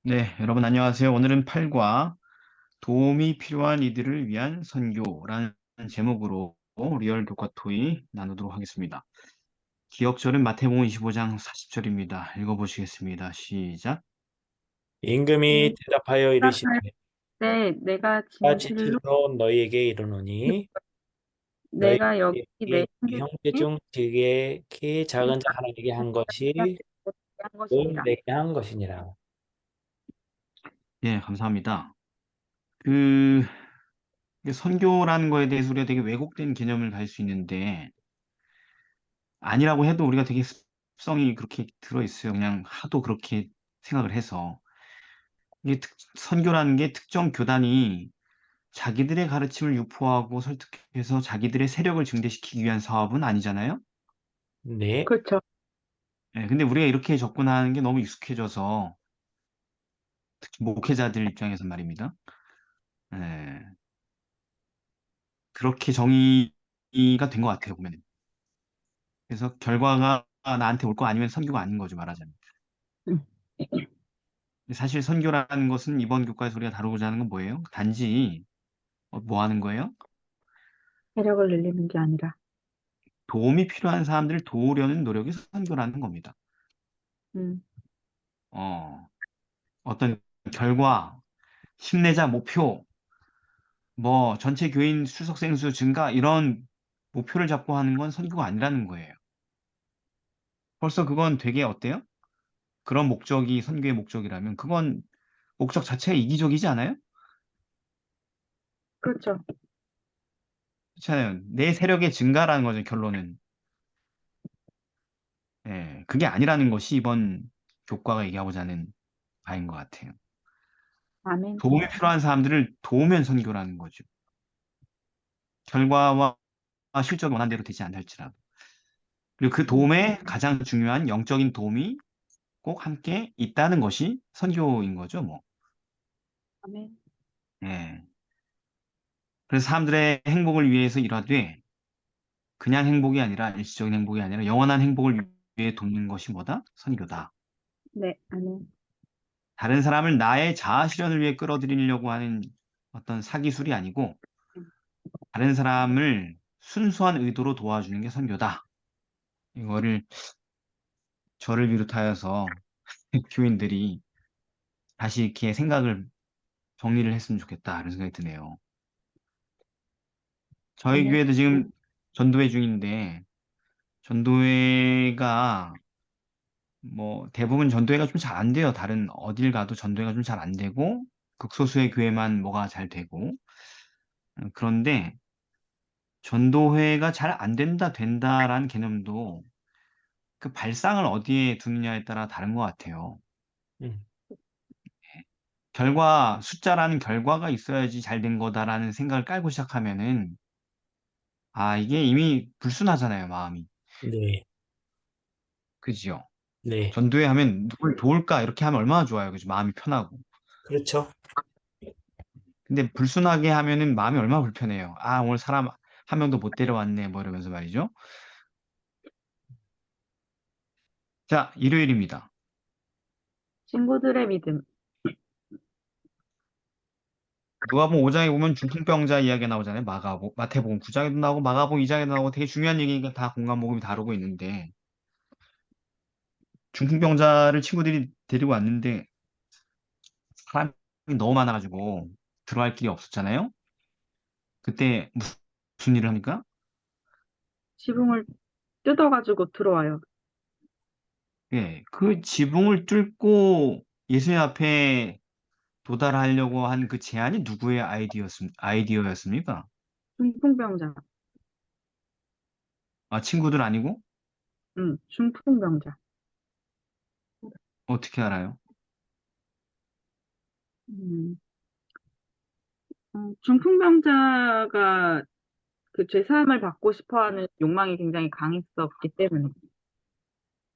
네, 여러분 안녕하세요. 오늘은 8과 도움이 필요한 이들을 위한 선교라는 제목으로 리얼 교과 토의 나누도록 하겠습니다. 기억절은 마태복음 25장 40절입니다. 읽어보시겠습니다. 시작. 임금이 네, 대답하여 이르시되 내가 내가 진실로 진실로 너희에게 이르노니 너희 내가 여기 내 네 형제 형제 중에 중 지극히 작은 자 하나에게 한 것이 한 곧 것이니라. 내게 한 것이니라. 예, 감사합니다. 그 선교라는 거에 대해서 우리가 되게 왜곡된 개념을 가질 수 있는데 아니라고 해도 우리가 되게 습성이 그렇게 들어있어요. 그냥 하도 그렇게 생각을 해서 선교라는 게 특정 교단이 자기들의 가르침을 유포하고 설득해서 자기들의 세력을 증대시키기 위한 사업은 아니잖아요. 네, 그렇죠. 근데 우리가 이렇게 접근하는 게 너무 익숙해져서 특히 목회자들 입장에서 말입니다. 예, 그렇게 정의가 된 것 같아요, 보면. 그래서 결과가 나한테 올 거 아니면 선교가 아닌 거죠, 말하자면. 음, 근데 사실 선교라는 것은 이번 교과에서 우리가 다루고자 하는 건 뭐예요? 단지 뭐 하는 거예요? 세력을 늘리는 게 아니라. 도움이 필요한 사람들을 도우려는 노력이 선교라는 겁니다. 음, 어, 어떤 결과, 힘내자 목표, 뭐 전체 교인 수석생 수 증가 이런 목표를 잡고 하는 건 선교가 아니라는 거예요. 벌써 그건 되게 어때요? 그런 목적이 선교의 목적이라면 그건 목적 자체가 이기적이지 않아요? 그렇죠. 그렇잖아요. 내 세력의 증가라는 거죠, 결론은. 그게 아니라는 것이 이번 교과가 얘기하고자 하는 바인 것 같아요. 아멘. 도움이 필요한 사람들을 도우면 선교라는 거죠. 결과와 실적이 원한 대로 되지 않을지라도. 그리고 그 음, 도움에 가장 중요한 영적인 도움이 꼭 함께 있다는 것이 선교인 거죠, 뭐. 아멘. 예. 그래서 사람들의 행복을 위해서 일하되 그냥 행복이 아니라 일시적인 행복이 아니라 영원한 행복을 위해 돕는 것이 뭐다? 선교다. 네, 아멘. 다른 사람을 나의 자아 실현을 위해 끌어들이려고 하는 어떤 사기술이 아니고 음, 다른 사람을 순수한 의도로 도와주는 게 선교다. 이거를 저를 비롯하여서 교인들이 다시 이렇게 생각을 정리를 했으면 좋겠다. 이런 생각이 드네요. 저희 아멘. 교회도 지금 전도회 중인데 전도회가 뭐 대부분 전도회가 좀 잘 안 돼요. 다른 어딜 가도 전도회가 좀 잘 안 되고 극소수의 교회만 뭐가 잘 되고 그런데 전도회가 잘 안 된다 된다라는 개념도 그 발상을 어디에 두느냐에 따라 다른 것 같아요. 음, 숫자라는 결과가 있어야지 잘 된 거다라는 생각을 깔고 시작하면은 이게 이미 불순하잖아요, 마음이. 네, 그지요? 네, 전도회 하면 누굴 도울까 이렇게 하면 얼마나 좋아요. 그죠? 마음이 편하고. 그렇죠. 근데 불순하게 하면은 마음이 얼마나 불편해요. 오늘 사람 한 명도 못 데려왔네. 뭐 이러면서 말이죠. 자, 일요일입니다. 친구들의 믿음. 누가복음 5장에 보면 중풍병자 이야기가 나오잖아요. 마태복음 9장에도 나오고 마가복음 2장에도 나오고 되게 중요한 얘기니까 다 공간 복음이 다루고 있는데 중풍병자를 친구들이 데리고 왔는데 사람이 너무 많아가지고 들어갈 길이 없었잖아요. 그때 무슨 일을 합니까? 지붕을 뜯어가지고 들어와요. 예, 그 지붕을 뚫고 예수님 앞에 도달하려고 한 그 제안이 누구의 아이디어였습니까? 중풍병자. 친구들 아니고? 중풍병자. 어떻게 알아요? 음, 중풍병자가 그 죄사함을 받고 싶어하는 욕망이 굉장히 강했었기 때문에.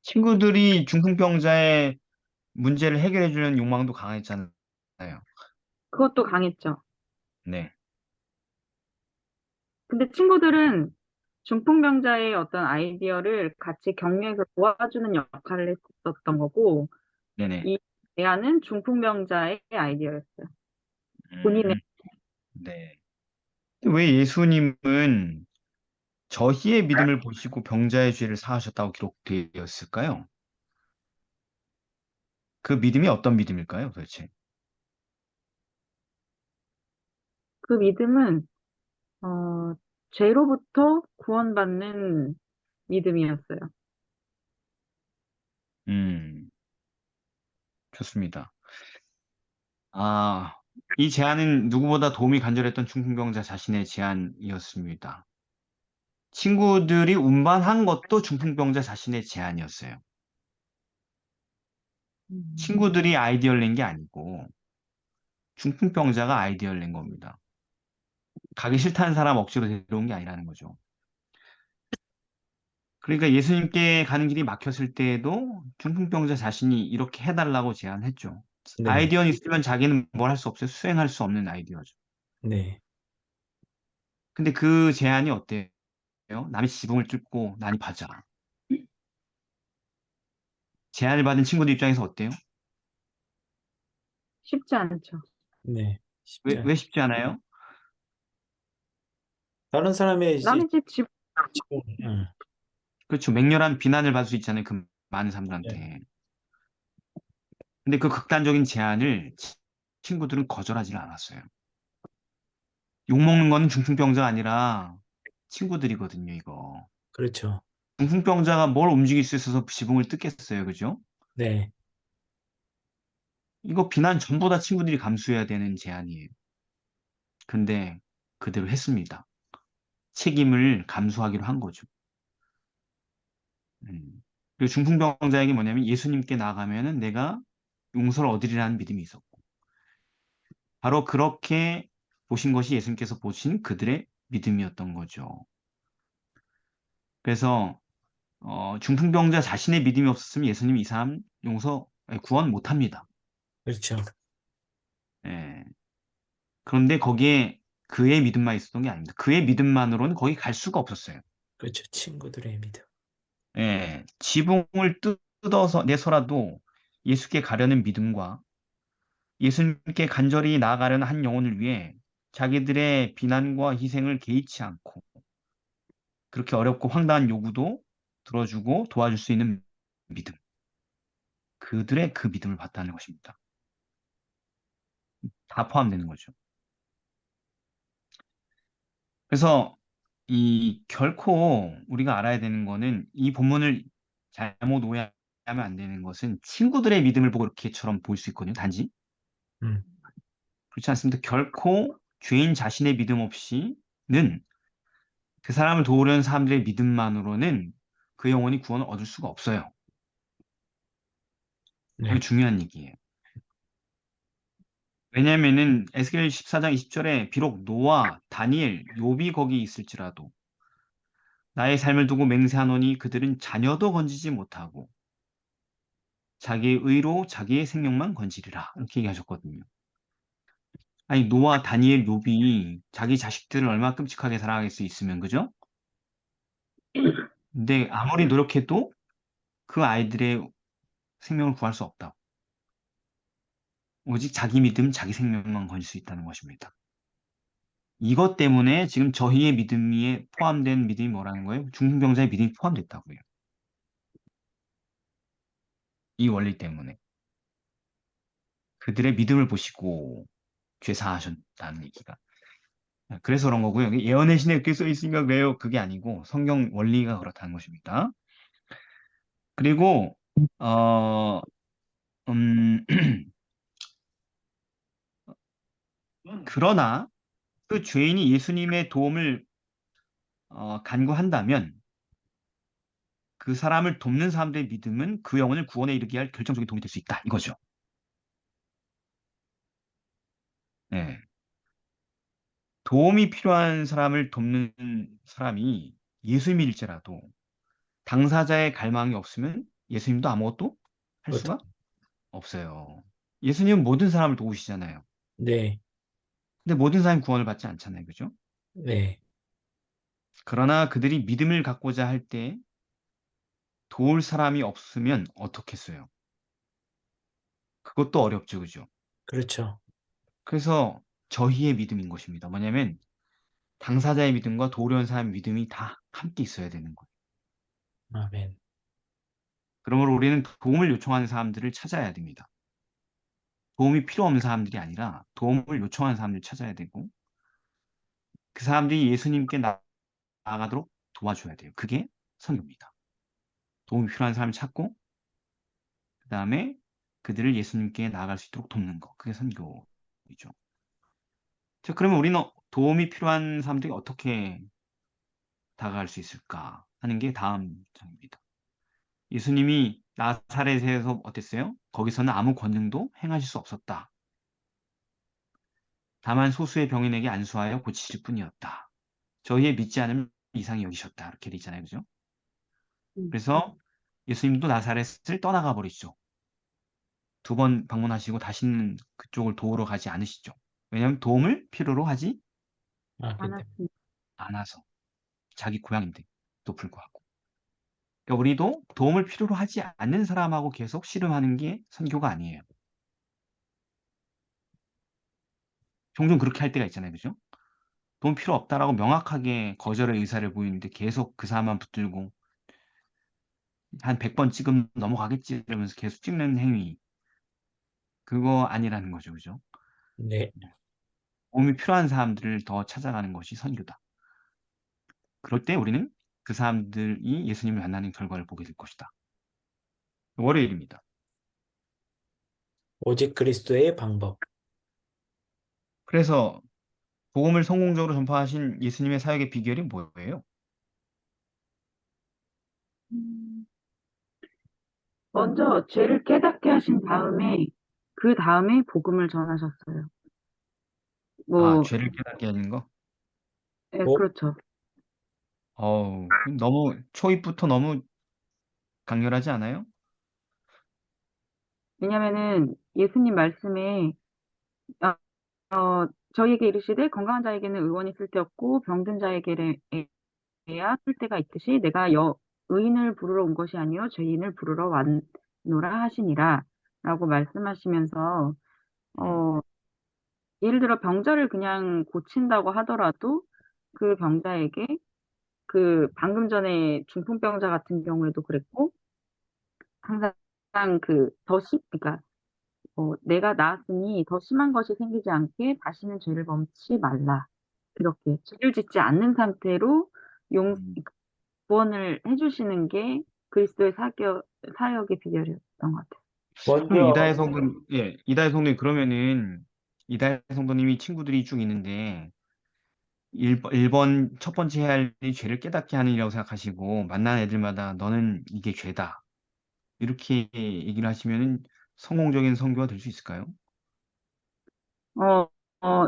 친구들이 중풍병자의 문제를 해결해주는 욕망도 강했잖아요. 그것도 강했죠. 네, 근데 친구들은 중풍병자의 어떤 아이디어를 같이 격려해서 도와주는 역할을 했었던 거고, 네네. 이 제안은 중풍병자의 아이디어였어요. 본인의. 음, 네. 왜 예수님은 저희의 믿음을 보시고 병자의 죄를 사하셨다고 기록되었을까요? 그 믿음이 어떤 믿음일까요, 도대체? 그 믿음은 죄로부터 구원받는 믿음이었어요. 음, 좋습니다. 아, 이 제안은 누구보다 도움이 간절했던 중풍병자 자신의 제안이었습니다. 친구들이 운반한 것도 중풍병자 자신의 제안이었어요. 친구들이 아이디어를 낸 게 아니고 중풍병자가 아이디어를 낸 겁니다. 가기 싫다는 사람 억지로 데려온 게 아니라는 거죠. 그러니까 예수님께 가는 길이 막혔을 때에도 중풍병자 자신이 이렇게 해달라고 제안했죠. 네, 아이디어는 있으면 자기는 뭘 할 수 없어요. 수행할 수 없는 아이디어죠. 네, 근데 그 제안이 어때요? 남의 지붕을 뚫고 난입하자. 제안을 받은 친구들 입장에서 어때요? 쉽지 않죠. 네. 쉽지 왜, 않. 왜 쉽지 않아요? 다른 사람의 이제 남의 집 지금, 응, 그렇죠. 맹렬한 비난을 받을 수 있잖아요. 그 많은 네, 사람들한테. 근데 그 극단적인 제안을 친구들은 거절하지 않았어요. 욕먹는 거는 중풍병자가 아니라 친구들이거든요, 이거. 그렇죠. 중풍병자가 뭘 움직일 수 있어서 지붕을 뜯겠어요, 그죠? 네, 이거 비난 전부 다 친구들이 감수해야 되는 제안이에요. 근데 그대로 했습니다. 책임을 감수하기로 한 거죠. 음. 그리고 중풍병자에게 뭐냐면 예수님께 나가면은 내가 용서를 얻으리라는 믿음이 있었고, 바로 그렇게 보신 것이 예수님께서 보신 그들의 믿음이었던 거죠. 그래서 중풍병자 자신의 믿음이 없었으면 예수님이 이 사람 구원 못합니다. 그렇죠. 예. 그런데 거기에 그의 믿음만 있었던 게 아닙니다. 그의 믿음만으로는 거기 갈 수가 없었어요. 그렇죠. 친구들의 믿음. 예. 지붕을 뜯어서 내서라도 예수께 가려는 믿음과 예수님께 간절히 나아가려는 한 영혼을 위해 자기들의 비난과 희생을 개의치 않고 그렇게 어렵고 황당한 요구도 들어주고 도와줄 수 있는 믿음. 그들의 그 믿음을 봤다는 것입니다. 다 포함되는 거죠. 그래서 이 결코 우리가 알아야 되는 거는 이 본문을 잘못 오해하면 안 되는 것은 친구들의 믿음을 보고 이렇게처럼 보일 수 있거든요. 단지 음, 그렇지 않습니다. 결코 죄인 자신의 믿음 없이는 그 사람을 도우려는 사람들의 믿음만으로는 그 영혼이 구원을 얻을 수가 없어요. 이거 네, 중요한 얘기예요. 왜냐면은 에스겔 14장 20절에 비록 노아, 다니엘, 욥이 거기 있을지라도 나의 삶을 두고 맹세하노니 그들은 자녀도 건지지 못하고 자기의 의로 자기의 생명만 건지리라 이렇게 얘기하셨거든요. 아니 노아, 다니엘, 욥이 자기 자식들을 얼마나 끔찍하게 사랑할 수 있으면 그죠? 근데 아무리 노력해도 그 아이들의 생명을 구할 수 없다. 오직 자기 믿음, 자기 생명만 건질 수 있다는 것입니다. 이것 때문에 지금 저희의 믿음에 포함된 믿음이 뭐라는 거예요? 중풍병자의 믿음이 포함됐다고요. 이 원리 때문에. 그들의 믿음을 보시고 죄사하셨다는 얘기가. 그래서 그런 거고요. 예언의 신에 이렇게 써 있으니까 왜요? 그게 아니고 성경 원리가 그렇다는 것입니다. 그리고 어, 음, 그러나 그 죄인이 예수님의 도움을 간구한다면 그 사람을 돕는 사람들의 믿음은 그 영혼을 구원에 이르게 할 결정적인 도움이 될 수 있다. 이거죠. 네. 도움이 필요한 사람을 돕는 사람이 예수님일지라도 당사자의 갈망이 없으면 예수님도 아무것도 할 그것도, 수가 없어요. 예수님은 모든 사람을 도우시잖아요. 네, 근데 모든 사람이 구원을 받지 않잖아요. 그죠? 네, 그러나 그들이 믿음을 갖고자 할 때 도울 사람이 없으면 어떻겠어요? 그것도 어렵죠, 그죠? 그렇죠. 그래서 저희의 믿음인 것입니다. 뭐냐면 당사자의 믿음과 도우려는 사람의 믿음이 다 함께 있어야 되는 거예요. 아멘. 그러므로 우리는 도움을 요청하는 사람들을 찾아야 됩니다. 도움이 필요 없는 사람들이 아니라 도움을 요청하는 사람들을 찾아야 되고 그 사람들이 예수님께 나아가도록 도와줘야 돼요. 그게 선교입니다. 도움이 필요한 사람을 찾고 그 다음에 그들을 예수님께 나아갈 수 있도록 돕는 거. 그게 선교이죠. 자, 그러면 우리는 도움이 필요한 사람들이 어떻게 다가갈 수 있을까 하는 게 다음 장입니다. 예수님이 나사렛에서 어땠어요? 거기서는 아무 권능도 행하실 수 없었다. 다만 소수의 병인에게 안수하여 고치실 뿐이었다. 저희의 믿지 않음 이상히 여기셨다. 이렇게 돼 있잖아요. 그죠? 음. 그래서 예수님도 나사렛을 떠나가 버리죠. 2번 방문하시고 다시는 그쪽을 도우러 가지 않으시죠. 왜냐하면 도움을 필요로 하지 그 때문에. 많았습니다. 않아서. 자기 고향인데도 불구하고. 그러니까 우리도 도움을 필요로 하지 않는 사람하고 계속 씨름하는 게 선교가 아니에요. 종종 그렇게 할 때가 있잖아요. 그죠? 돈 필요 없다라고 명확하게 거절의 의사를 보이는데 계속 그 사람만 붙들고 한 100번 찍으면 넘어가겠지 이러면서 계속 찍는 행위. 그거 아니라는 거죠. 그죠? 네. 도움이 필요한 사람들을 더 찾아가는 것이 선교다. 그럴 때 우리는 그 사람들이 예수님을 만나는 결과를 보게 될 것이다. 월요일입니다. 오직 그리스도의 방법. 그래서 복음을 성공적으로 전파하신 예수님의 사역의 비결이 뭐예요? 음. 먼저 죄를 깨닫게 하신 다음에 그 다음에 복음을 전하셨어요. 아, 뭐, 죄를 깨닫게 하는 거? 예, 뭐, 그렇죠. 너무 초입부터 너무 강렬하지 않아요? 왜냐면은 예수님 말씀에 어, 저희에게 이르시되 건강한 자에게는 의원이 쓸데없고 병든 자에게야 쓸데가 있듯이 내가 의인을 부르러 온 것이 아니요 죄인을 부르러 왔노라 하시니라 라고 말씀하시면서 음, 어, 예를 들어 병자를 그냥 고친다고 하더라도 그 병자에게 그 방금 전에 중풍병자 같은 경우에도 그랬고 항상 그 그러니까 내가 나았으니 더 심한 것이 생기지 않게 다시는 죄를 범치 말라. 그렇게 죄를 짓지 않는 상태로 음. 구원을 해주시는 게 그리스도의 사역의 비결이었던 것 같아요. 그럼 먼저, 이다혜 성도님 그러면은 이다혜 성도님이 친구들이 쭉 있는데 1번 첫 번째 해야 할 일이 죄를 깨닫게 하는 일이라고 생각하시고 만나는 애들마다 너는 이게 죄다. 이렇게 얘기를 하시면은 성공적인 선교가 될 수 있을까요? 어,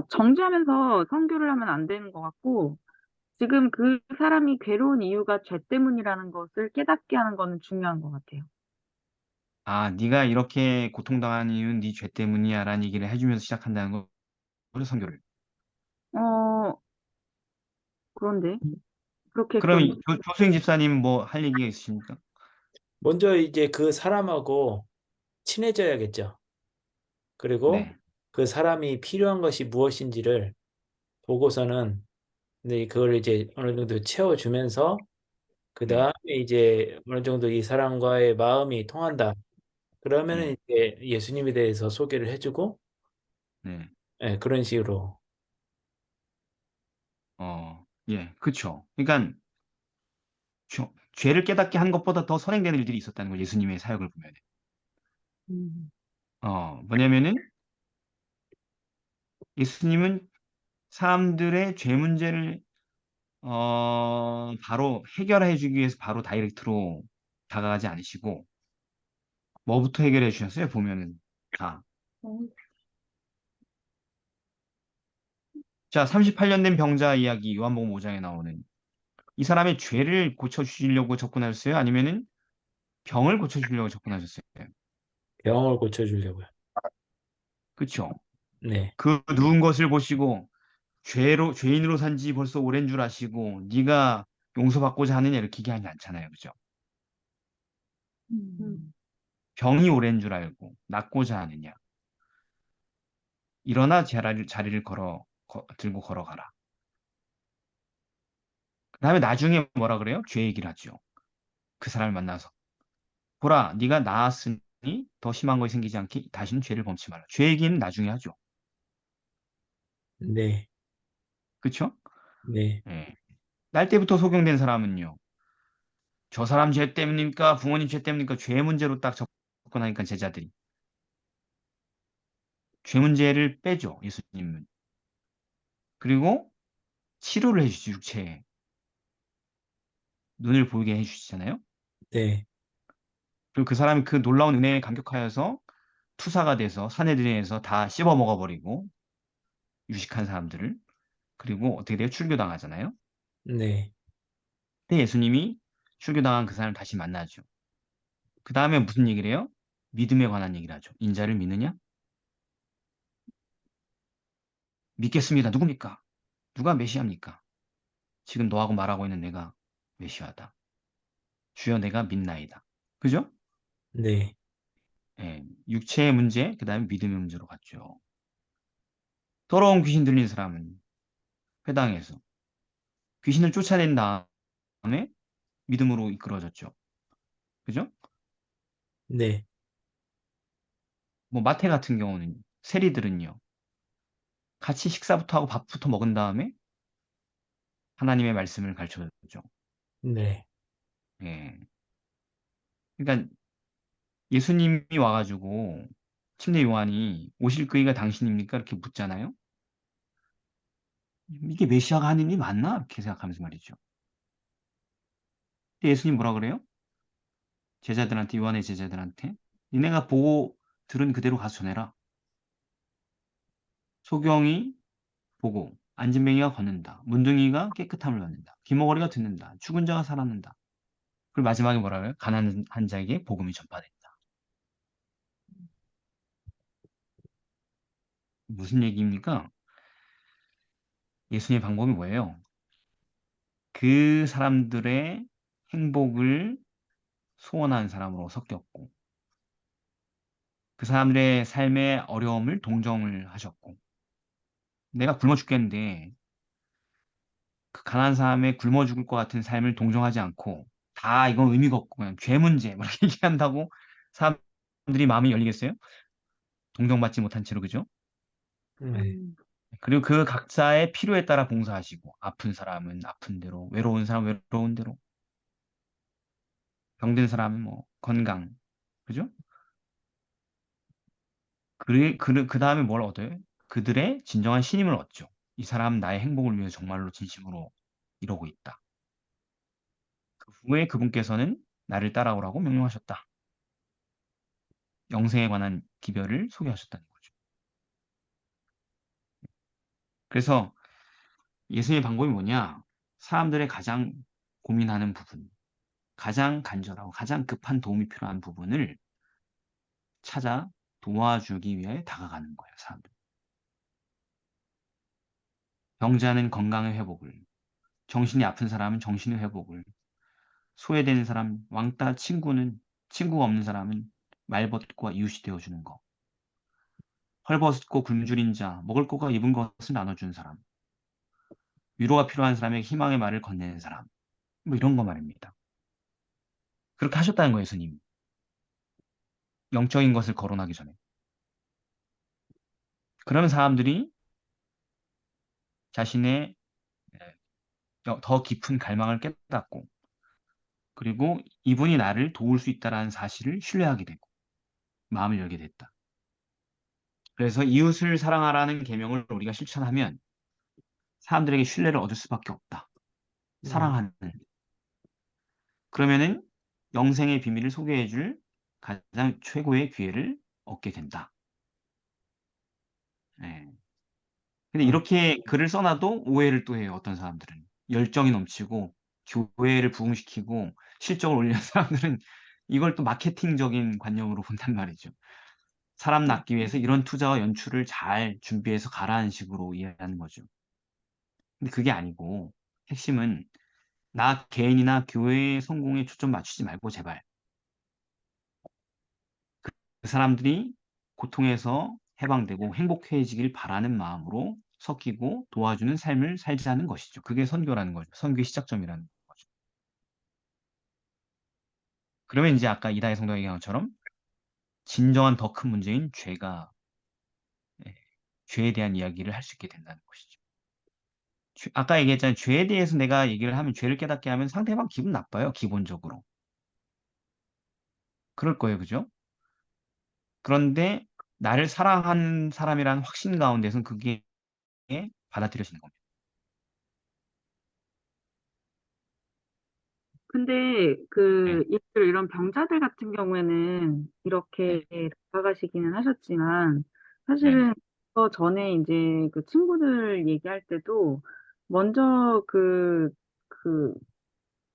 정죄하면서 선교를 하면 안 되는 것 같고, 지금 그 사람이 괴로운 이유가 죄 때문이라는 것을 깨닫게 하는 거는 중요한 것 같아요. 아, 네가 이렇게 고통당하는 이유는 네 죄 때문이야라는 얘기를 해주면서 시작한다는 거죠, 선교를. 어, 그런데, 그렇게 그럼 좀, 조수행 집사님 뭐 할 얘기가 있으십니까? 먼저 이제 그 사람하고 친해져야겠죠. 그리고 네, 그 사람이 필요한 것이 무엇인지를 보고서는 근데 그걸 이제 어느 정도 채워주면서 그 네, 다음에 이제 어느 정도 이 사람과의 마음이 통한다. 그러면은 네, 이제 예수님에 대해서 소개를 해주고, 네. 예, 그런 식으로. 예, 그쵸. 그러니까 죄를 깨닫게 한 것보다 더 선행되는 일들이 있었다는 거 예수님의 사역을 보면. 음, 뭐냐면은 예수님은 사람들의 죄 문제를 바로 해결해 주기 위해서 바로 다이렉트로 다가가지 않으시고 뭐부터 해결해 주셨어요? 보면은 다. 자, 38년 된 병자 이야기 요한복음 5장에 나오는 이 사람의 죄를 고쳐 주시려고 접근하셨어요? 아니면은 병을 고쳐 주려고 접근하셨어요? 병을 고쳐주려고요. 그쵸? 네. 그 누운 것을 보시고 죄인으로 산지 벌써 오랜 줄 아시고 네가 용서받고자 하느냐 이렇게 얘기하지 않잖아요. 그죠? 음, 병이 오랜 줄 알고 낫고자 하느냐. 일어나 자리를 들고 걸어가라. 그 다음에 나중에 뭐라 그래요? 죄 얘기를 하죠. 그 사람을 만나서. 보라, 네가 나았으니 더 심한 것이 생기지 않게 다시는 죄를 범치 말라. 죄 얘기는 나중에 하죠. 네, 그쵸? 네, 예. 날 때부터 소경된 사람은요. 저 사람 죄 때문입니까? 부모님 죄 때문입니까? 죄 문제로 딱 접근하니까 제자들이. 죄 문제를 빼죠. 예수님은. 그리고 치료를 해주지, 육체에. 눈을 보이게 해주시잖아요. 네, 그리고 그 사람이 그 놀라운 은혜에 감격하여서 투사가 돼서 사내들에서 다 씹어 먹어버리고 유식한 사람들을. 그리고 어떻게 돼요? 출교당하잖아요. 네, 근데 예수님이 출교당한 그 사람을 다시 만나죠. 그 다음에 무슨 얘기를 해요? 믿음에 관한 얘기를 하죠. 인자를 믿느냐? 믿겠습니다. 누굽니까? 누가 메시아입니까? 지금 너하고 말하고 있는 내가 메시아다. 주여 내가 믿나이다. 그죠? 네, 예, 육체의 문제, 그 다음에 믿음의 문제로 갔죠. 더러운 귀신 들린 사람은 회당에서 귀신을 쫓아낸 다음에 믿음으로 이끌어졌죠. 그죠? 네, 뭐 마태 같은 경우는 세리들은요. 같이 식사부터 하고 밥부터 먹은 다음에 하나님의 말씀을 가르쳐줬죠. 네, 예. 그러니까 예수님이 와가지고 침례 요한이 오실 그이가 당신입니까? 이렇게 묻잖아요. 이게 메시아가 하나님이 맞나? 이렇게 생각하면서 말이죠. 근데 예수님 뭐라 그래요? 제자들한테, 요한의 제자들한테 니네가 보고 들은 그대로 가서 전해라. 소경이 보고 안진뱅이가 걷는다. 문둥이가 깨끗함을 얻는다. 귀머거리가 듣는다. 죽은 자가 살아난다. 그리고 마지막에 뭐라 그래요? 가난한 자에게 복음이 전파된다. 무슨 얘기입니까? 예수님의 방법이 뭐예요? 그 사람들의 행복을 소원한 사람으로 섞였고, 그 사람들의 삶의 어려움을 동정을 하셨고, 내가 굶어 죽겠는데, 그 가난한 사람의 굶어 죽을 것 같은 삶을 동정하지 않고, 다 이건 의미가 없고, 그냥 죄 문제, 뭐 이렇게 얘기한다고 사람들이 마음이 열리겠어요? 동정받지 못한 채로, 그죠? 네, 음, 그리고 그 각자의 필요에 따라 봉사하시고, 아픈 사람은 아픈 대로, 외로운 사람은 외로운 대로, 병든 사람은 뭐, 건강, 그죠? 그 다음에 뭘 얻어요? 그들의 진정한 신임을 얻죠. 이 사람 나의 행복을 위해 정말로 진심으로 이러고 있다. 그 후에 그분께서는 나를 따라오라고 명령하셨다. 영생에 관한 기별을 소개하셨다는 거죠. 그래서 예수님의 방법이 뭐냐? 사람들의 가장 고민하는 부분, 가장 간절하고 가장 급한 도움이 필요한 부분을 찾아 도와주기 위해 다가가는 거예요, 사람들. 병자는 건강의 회복을, 정신이 아픈 사람은 정신의 회복을, 소외되는 사람, 왕따 친구는 친구가 없는 사람은 말벗과 이웃이 되어주는 거. 헐벗고 굶주린 자, 먹을 것과 입은 것을 나눠주는 사람. 위로가 필요한 사람에게 희망의 말을 건네는 사람. 뭐 이런 거 말입니다. 그렇게 하셨다는 거예요, 예수님. 영적인 것을 거론하기 전에. 그러면 사람들이 자신의 더 깊은 갈망을 깨닫고, 그리고 이분이 나를 도울 수 있다는 사실을 신뢰하게 되고, 마음을 열게 됐다. 그래서 이웃을 사랑하라는 계명을 우리가 실천하면 사람들에게 신뢰를 얻을 수밖에 없다. 사랑하는. 그러면은 영생의 비밀을 소개해 줄 가장 최고의 기회를 얻게 된다. 예. 근데 아, 이렇게 글을 써놔도 오해를 또 해요. 어떤 사람들은. 열정이 넘치고 교회를 부흥시키고 실적을 올리는 사람들은 이걸 또 마케팅적인 관념으로 본단 말이죠. 사람 낳기 위해서 이런 투자와 연출을 잘 준비해서 가라는 식으로 이해하는 거죠. 근데 그게 아니고 핵심은 나 개인이나 교회의 성공에 초점 맞추지 말고 제발 사람들이 고통에서 해방되고 행복해지길 바라는 마음으로 섞이고 도와주는 삶을 살자는 것이죠. 그게 선교라는 거죠. 선교의 시작점이라는 거죠. 그러면 이제 아까 이다혜 성도가 얘기한 것처럼 진정한 더 큰 문제인 죄가, 예, 죄에 대한 이야기를 할 수 있게 된다는 것이죠. 아까 얘기했잖아요. 죄에 대해서 내가 얘기를 하면 죄를 깨닫게 하면 상대방 기분 나빠요. 기본적으로. 그럴 거예요. 그죠? 그런데 나를 사랑하는 사람이라는 확신 가운데서는 그게 받아들여지는 겁니다. 근데 네, 이런 병자들 같은 경우에는 이렇게 네, 다가가시기는 하셨지만 네네. 사실은 더 전에 이제 그 친구들 얘기할 때도 먼저 그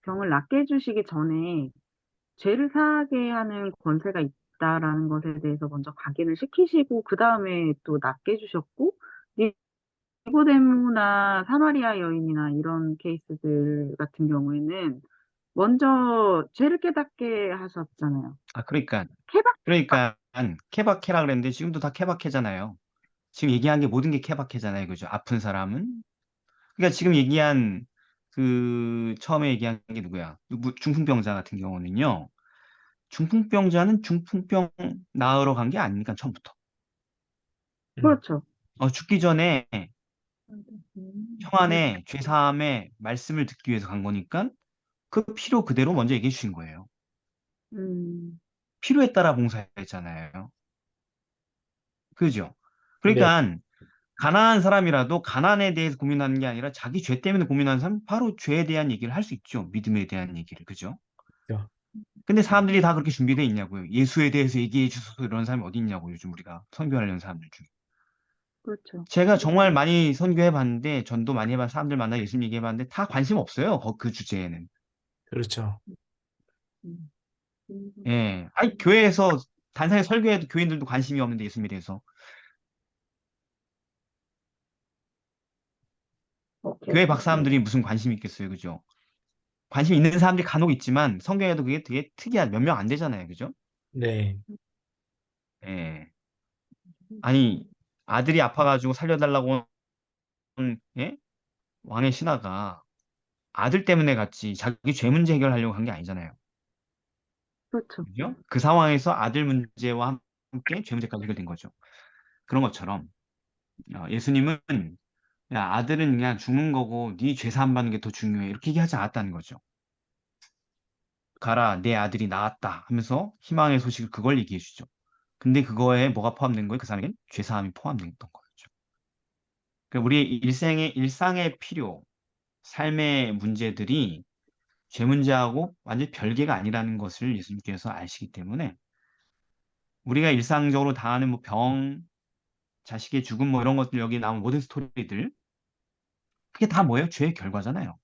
병을 낫게 해주시기 전에 죄를 사하게 하는 권세가 있다라는 것에 대해서 먼저 각인을 시키시고 그 다음에 또 낫게 해주셨고 니고데모나 사마리아 여인이나 이런 케이스들 같은 경우에는 먼저 죄를 깨닫게 하셨잖아요. 아, 그러니까, 케바 그러니까, 케바케라 그랬는데 지금도 다 케바케잖아요. 지금 얘기한 게 모든 게 케바케잖아요. 그죠? 아픈 사람은. 그러니까 지금 얘기한 처음에 얘기한 게 누구야? 중풍병자 같은 경우는요. 중풍병자는 중풍병 나으러 간 게 아니니까 처음부터. 음, 그렇죠. 죽기 전에 네. 평안의 죄사함의 말씀을 듣기 위해서 간 거니까 그 필요 그대로 먼저 얘기해 주신 거예요. 음, 필요에 따라 봉사했잖아요. 그죠? 네, 그러니까 가난한 사람이라도 가난에 대해서 고민하는 게 아니라 자기 죄 때문에 고민하는 사람 바로 죄에 대한 얘기를 할 수 있죠. 믿음에 대한 얘기를. 그죠? 그렇죠. 근데 사람들이 다 그렇게 준비되어 있냐고요. 예수에 대해서 얘기해 주소서 이런 사람이 어디 있냐고 요즘 우리가 선교하려는 사람들 중에. 그렇죠. 제가 정말 많이 선교해 봤는데 전도 많이 해봤 사람들 만나 예수님 얘기해 봤는데 다 관심 없어요. 그 주제에는. 그렇죠. 음, 예. 아니 교회에서 단상에 설교해도 교인들도 관심이 없는데 예수님에 대해서. 오케이. 교회 박사람들이 무슨 관심이 있겠어요. 그죠? 관심 있는 사람들이 간혹 있지만 성경에도 그게 되게 특이한 몇 명 안 되잖아요. 그죠? 네, 예. 아니 아들이 아파가지고 살려달라고 온, 예? 왕의 신하가 아들 때문에 갔지 자기 죄 문제 해결하려고 한 게 아니잖아요. 그렇죠. 그죠? 그 상황에서 아들 문제와 함께 죄 문제까지 해결된 거죠. 그런 것처럼 예수님은 야 아들은 그냥 죽는 거고 네 죄 사함 받는 게 더 중요해 이렇게 얘기하지 않았다는 거죠. 가라 내 아들이 나았다 하면서 희망의 소식을 그걸 얘기해 주죠. 근데 그거에 뭐가 포함된 거예요? 그 사람에겐 죄 사함이 포함됐던 거였죠. 그러니까 우리의 일상의 필요, 삶의 문제들이 죄 문제하고 완전히 별개가 아니라는 것을 예수님께서 아시기 때문에 우리가 일상적으로 당하는 뭐 병, 자식의 죽음 뭐 이런 것들 여기 나온 모든 스토리들 그게 다 뭐예요? 죄의 결과잖아요.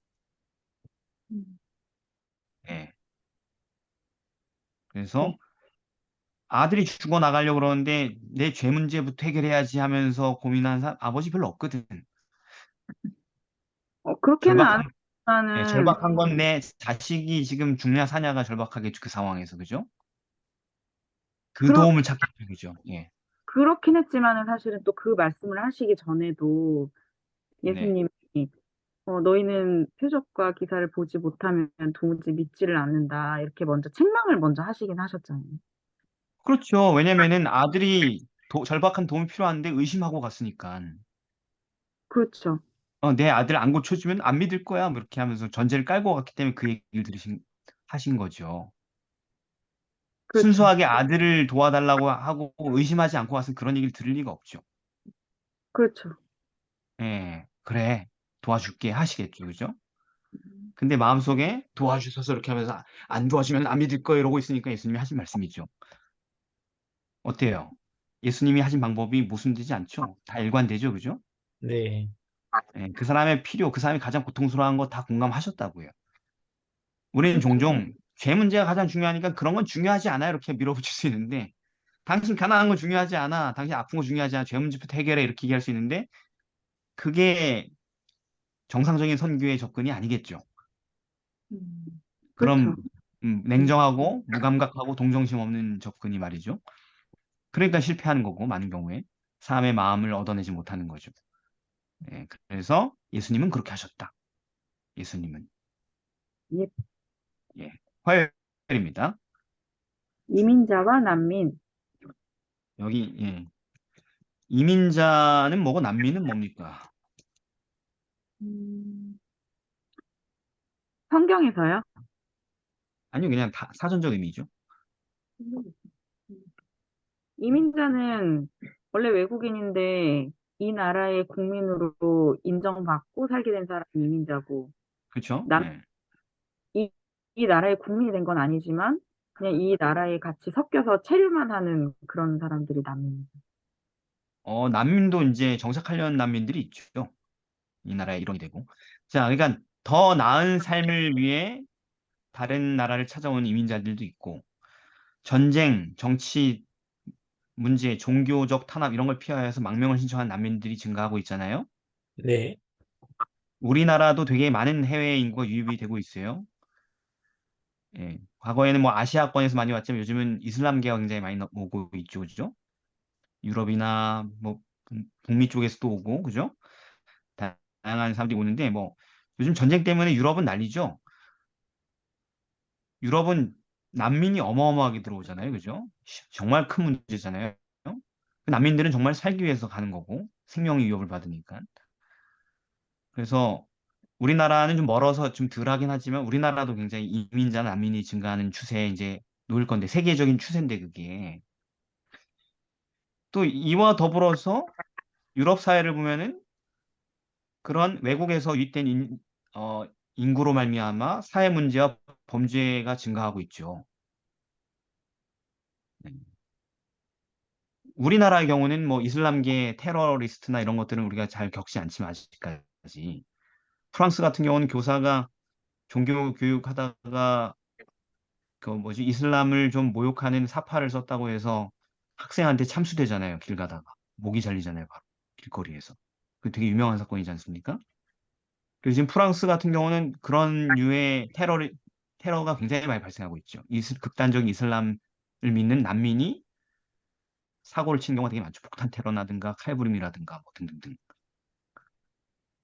음, 예. 네. 그래서 아들이 죽어 나가려고 그러는데 내 죄 문제부터 해결해야지 하면서 고민하는 아버지 별로 없거든. 그렇게는 안 절박한, 예, 하는 절박한 건 내 자식이 지금 죽냐 사냐가 절박하겠죠. 그 상황에서. 그죠? 그 그렇 도움을 찾겠죠. 그죠? 예. 그렇긴 했지만은 사실은 또 그 말씀을 하시기 전에도 네. 예수님이 너희는 표적과 기사를 보지 못하면 도무지 믿지를 않는다. 이렇게 먼저 책망을 먼저 하시긴 하셨잖아요. 그렇죠. 왜냐면은 아들이 절박한 도움이 필요한데 의심하고 갔으니까. 그렇죠. 내 아들 안 고쳐주면 안 믿을 거야. 뭐 이렇게 하면서 전제를 깔고 갔기 때문에 그 얘기를 하신 거죠. 그렇죠. 순수하게 아들을 도와달라고 하고 의심하지 않고 갔으면 그런 얘기를 들을 리가 없죠. 그렇죠. 예, 그래. 도와줄게 하시겠죠. 그죠? 근데 마음속에 도와주셔서 이렇게 하면서 안 도와주면 안 믿을 거야 이러고 있으니까 예수님이 하신 말씀이죠. 어때요? 예수님이 하신 방법이 모순되지 않죠? 다 일관되죠. 그죠? 네, 예, 그 사람의 필요, 그 사람이 가장 고통스러워한 거 다 공감하셨다고요. 우리는 그렇죠. 종종 죄 문제가 가장 중요하니까 그런 건 중요하지 않아 이렇게 밀어붙일 수 있는데 당신 가난한 거 중요하지 않아. 당신 아픈 거 중요하지 않아. 죄 문제부터 해결해 이렇게 얘기할 수 있는데 그게 정상적인 선교의 접근이 아니겠죠. 그렇죠. 그럼 냉정하고 무감각하고 동정심 없는 접근이 말이죠. 그러니까 실패하는 거고, 많은 경우에. 사람의 마음을 얻어내지 못하는 거죠. 예, 그래서 예수님은 그렇게 하셨다. 예수님은. 예, 예, 화요일입니다. 이민자와 난민. 여기, 예. 이민자는 뭐고 난민은 뭡니까? 음, 성경에서요? 아니요, 그냥 사전적 의미죠. 이민자는 원래 외국인인데 이 나라의 국민으로 인정받고 살게 된 사람이 이민자고, 그렇죠? 남, 예. 이, 이 나라의 국민이 된 건 아니지만 그냥 이 나라에 같이 섞여서 체류만 하는 그런 사람들이 난민이죠. 난민도 이제 정착하려는 난민들이 있죠. 이 나라에 일원이 되고. 자, 그러니까 더 나은 삶을 위해 다른 나라를 찾아온 이민자들도 있고, 전쟁, 정치 문제, 종교적 탄압 이런 걸 피하여서 망명을 신청한 난민들이 증가하고 있잖아요. 네, 우리나라도 되게 많은 해외 인구가 유입이 되고 있어요. 예. 과거에는 뭐 아시아권에서 많이 왔지만 요즘은 이슬람계가 굉장히 많이 오고 있죠. 그죠? 유럽이나 뭐 북미 쪽에서도 오고, 그죠? 다양한 사람들이 오는데 뭐 요즘 전쟁 때문에 유럽은 난리죠. 유럽은 난민이 어마어마하게 들어오잖아요. 그죠? 정말 큰 문제잖아요. 그 난민들은 정말 살기 위해서 가는 거고 생명의 위협을 받으니까. 그래서 우리나라는 좀 멀어서 좀 덜하긴 하지만 우리나라도 굉장히 이민자 난민이 증가하는 추세에 이제 놓일 건데 세계적인 추세인데 그게 또 이와 더불어서 유럽 사회를 보면은 그런 외국에서 유입된 인구로 말미암아 사회 문제와 범죄가 증가하고 있죠. 네. 우리나라의 경우는 뭐 이슬람계 테러리스트나 이런 것들은 우리가 잘 겪지 않지만 아직까지 프랑스 같은 경우는 교사가 종교 교육하다가 그 뭐지 이슬람을 좀 모욕하는 사파를 썼다고 해서 학생한테 참수되잖아요. 길 가다가 목이 잘리잖아요. 바로 길거리에서. 그 되게 유명한 사건이지 않습니까? 그리고 지금 프랑스 같은 경우는 그런 류의 테러가 굉장히 많이 발생하고 있죠. 극단적인 이슬람을 믿는 난민이 사고를 치는 경우가 되게 많죠. 폭탄 테러라든가 칼부림이라든가 뭐 등등등.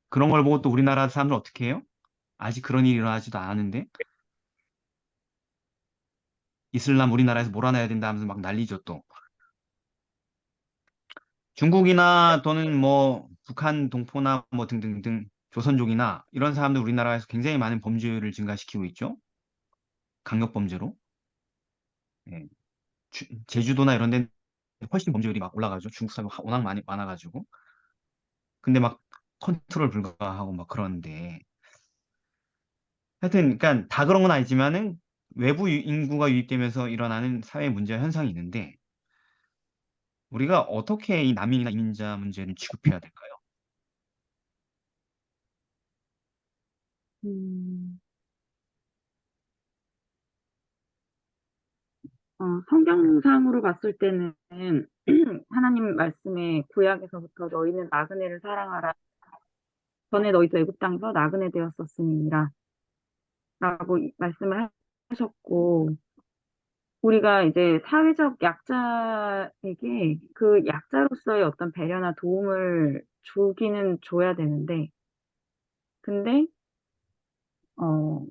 그런 걸 보고 또 우리나라 사람들은 어떻게 해요? 아직 그런 일이 일어나지도 않았는데 이슬람 우리나라에서 몰아내야 된다 하면서 막 난리죠 또. 중국이나 또는 뭐 북한 동포나 뭐 등등등 조선족이나 이런 사람들 우리나라에서 굉장히 많은 범죄율을 증가시키고 있죠. 강력 범죄로. 예. 제주도나 이런 데는 훨씬 범죄율이 막 올라가죠. 중국 사람이 워낙 많이 많아가지고. 근데 막 컨트롤 불가하고 막 그러는데 하여튼 그러니까 다 그런 건 아니지만은 외부 인구가 유입되면서 일어나는 사회 문제와 현상이 있는데 우리가 어떻게 이 난민이나 이민자 문제를 취급해야 될까요? 음, 성경상으로 봤을 때는 하나님 말씀에 구약에서부터 너희는 나그네를 사랑하라. 전에 너희도 애굽 땅에서 나그네 되었었음이니라. 라고 말씀을 하셨고, 우리가 이제 사회적 약자에게 그 약자로서의 어떤 배려나 도움을 주기는 줘야 되는데, 근데, 어,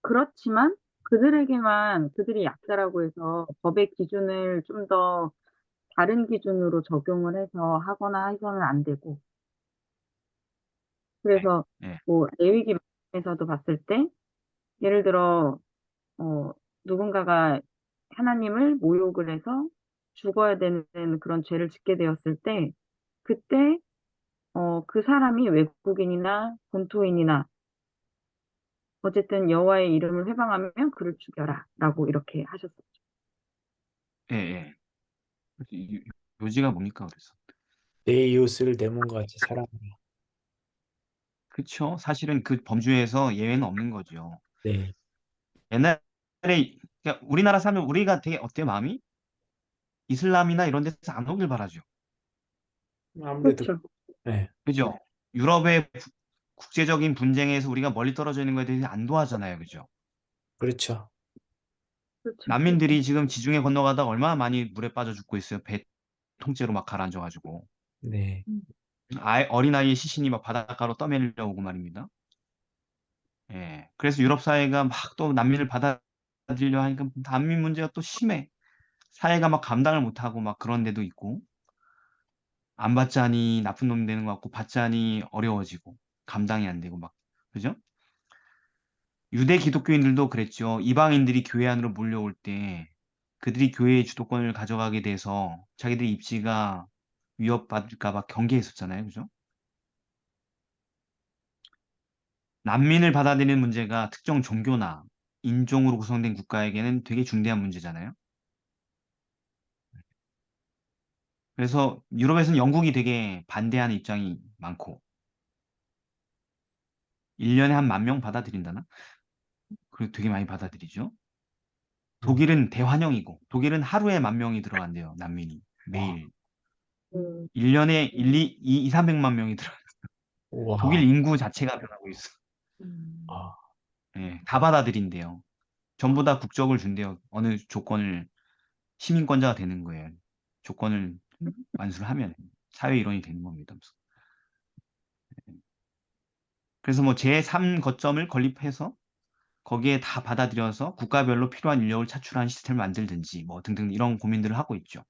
그렇지만 그들에게만 그들이 약자라고 해서 법의 기준을 좀 더 다른 기준으로 적용을 해서 하거나 해서는 안 되고, 네. 그래서 네. 뭐 레위기에서도 봤을 때, 예를 들어, 어, 누군가가 하나님을 모욕을 해서 죽어야 되는 그런 죄를 짓게 되었을 때, 그때, 그 사람이 외국인이나 본토인이나, 어쨌든 여호와의 이름을 회방하면 그를 죽여라. 라고 이렇게 하셨어요. 예, 예. 요지가 뭡니까 그래서? 내 이웃을 내 몸과 같이 사랑하라. 그쵸? 사실은 그 범주에서 예외는 없는 거죠. 네, 옛날에 그러니까 우리나라 사람은 우리가 되게 어때요 마음이? 이슬람이나 이런 데서 안 오길 바라죠. 아무래도 그렇죠. 네, 그죠? 유럽의 국제적인 분쟁에서 우리가 멀리 떨어져 있는 거에 대해서 안도하잖아요. 그죠? 그렇죠. 그렇죠. 난민들이 지금 지중해 건너가다가 얼마나 많이 물에 빠져 죽고 있어요. 배 통째로 막 가라앉아가지고. 네, 음. 어린아이의 시신이 막 바닷가로 떠밀려오고 말입니다. 예. 그래서 유럽 사회가 막 또 난민을 받아들이려 하니까 난민 문제가 또 심해. 사회가 막 감당을 못하고 막 그런 데도 있고, 안 받자니 나쁜 놈 되는 것 같고, 받자니 어려워지고, 감당이 안 되고 막, 그죠? 유대 기독교인들도 그랬죠. 이방인들이 교회 안으로 몰려올 때 그들이 교회의 주도권을 가져가게 돼서 자기들의 입지가 위협받을까 봐 경계했었잖아요. 그죠? 난민을 받아들이는 문제가 특정 종교나 인종으로 구성된 국가에게는 되게 중대한 문제잖아요. 그래서 유럽에서는 영국이 되게 반대하는 입장이 많고, 1년에 한 10,000명 받아들인다나? 그리고 되게 많이 받아들이죠. 음, 독일은 대환영이고, 독일은 하루에 10,000명이 들어간대요, 난민이. 와, 매일. 음. 1년에 300만 명이 들어. 독일 와, 인구 자체가 변하고 있어. 음. 아, 예, 다 받아들인대요. 전부 다 국적을 준대요. 어느 조건을, 시민권자가 되는 거예요. 조건을 완수를 하면 사회 일원이 되는 겁니다. 그래서 뭐 제3 거점을 건립해서 거기에 다 받아들여서 국가별로 필요한 인력을 차출하는 시스템을 만들든지 뭐 등등 이런 고민들을 하고 있죠.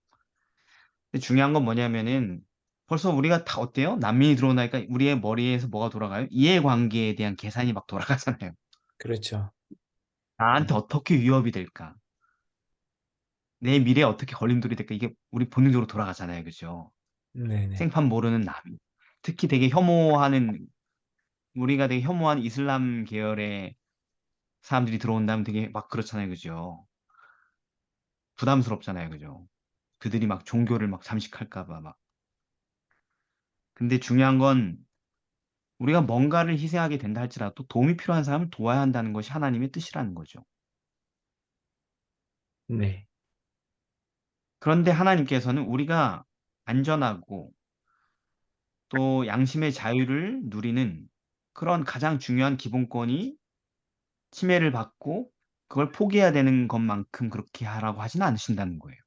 근데 중요한 건 뭐냐면은 벌써 우리가 다 어때요? 난민이 들어오니까 우리의 머리에서 뭐가 돌아가요? 이해관계에 대한 계산이 막 돌아가잖아요. 그렇죠. 나한테 어떻게 위협이 될까? 내 미래에 어떻게 걸림돌이 될까? 이게 우리 본능적으로 돌아가잖아요. 그죠? 네네, 생판 모르는 남이. 특히 되게 혐오하는, 우리가 되게 혐오하는 이슬람 계열의 사람들이 들어온다면 되게 막 그렇잖아요. 그죠? 부담스럽잖아요. 그죠? 그들이 막 종교를 막 잠식할까 봐 막. 근데 중요한 건 우리가 뭔가를 희생하게 된다 할지라도 도움이 필요한 사람을 도와야 한다는 것이 하나님의 뜻이라는 거죠. 네, 그런데 하나님께서는 우리가 안전하고 또 양심의 자유를 누리는 그런 가장 중요한 기본권이 침해를 받고 그걸 포기해야 되는 것만큼 그렇게 하라고 하지는 않으신다는 거예요.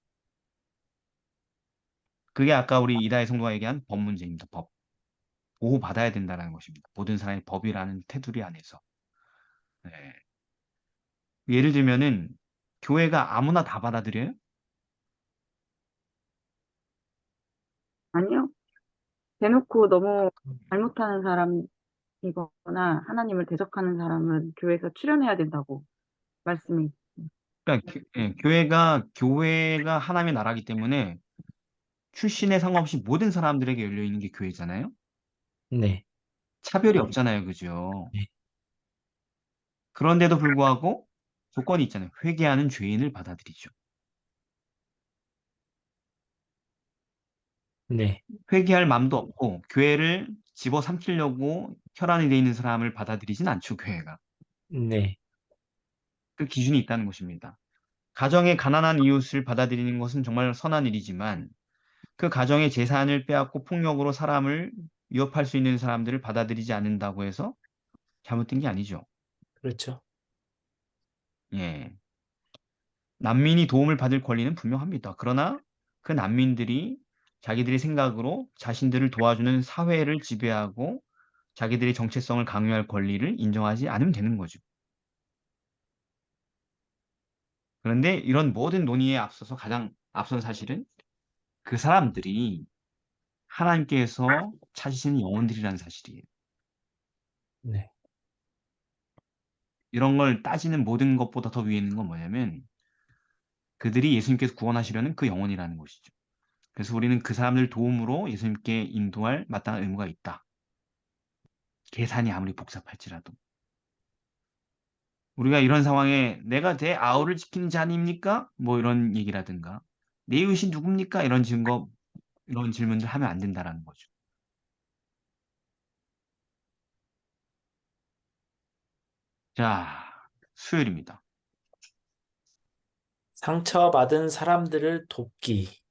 그게 아까 우리 이다혜 성도가 얘기한 법 문제입니다. 법. 보호받아야 된다는 것입니다. 모든 사람이 법이라는 테두리 안에서. 네. 예를 들면은 교회가 아무나 다 받아들여요? 아니요. 대놓고 너무 잘못하는 사람이거나 하나님을 대적하는 사람은 교회에서 출연해야 된다고 말씀이. 그러니까 교회가 하나님의 나라이기 때문에 출신에 상관없이 모든 사람들에게 열려 있는 게 교회잖아요. 네, 차별이 없잖아요, 그죠? 네, 그런데도 불구하고 조건이 있잖아요. 회개하는 죄인을 받아들이죠. 네, 회개할 마음도 없고 교회를 집어삼키려고 혈안이 돼 있는 사람을 받아들이진 않죠, 교회가. 네, 그 기준이 있다는 것입니다. 가정의 가난한 이웃을 받아들이는 것은 정말 선한 일이지만 그 가정의 재산을 빼앗고 폭력으로 사람을 위협할 수 있는 사람들을 받아들이지 않는다고 해서 잘못된 게 아니죠. 그렇죠. 예. 난민이 도움을 받을 권리는 분명합니다. 그러나 그 난민들이 자기들의 생각으로 자신들을 도와주는 사회를 지배하고 자기들의 정체성을 강요할 권리를 인정하지 않으면 되는 거죠. 그런데 이런 모든 논의에 앞서서 가장 앞선 사실은 그 사람들이 하나님께서 찾으시는 영혼들이라는 사실이에요. 네, 이런 걸 따지는 모든 것보다 더 위에 있는 건 뭐냐면 그들이 예수님께서 구원하시려는 그 영혼이라는 것이죠. 그래서 우리는 그 사람들 도움으로 예수님께 인도할 마땅한 의무가 있다. 계산이 아무리 복잡할지라도. 우리가 이런 상황에 내가 내 아우를 지키는 자 아닙니까? 뭐 이런 얘기라든가 내 이웃이 누굽니까? 이런 질문들 하면 안 된다라는 거죠. 자, 수요일입니다. 상처받은 사람들을 돕기.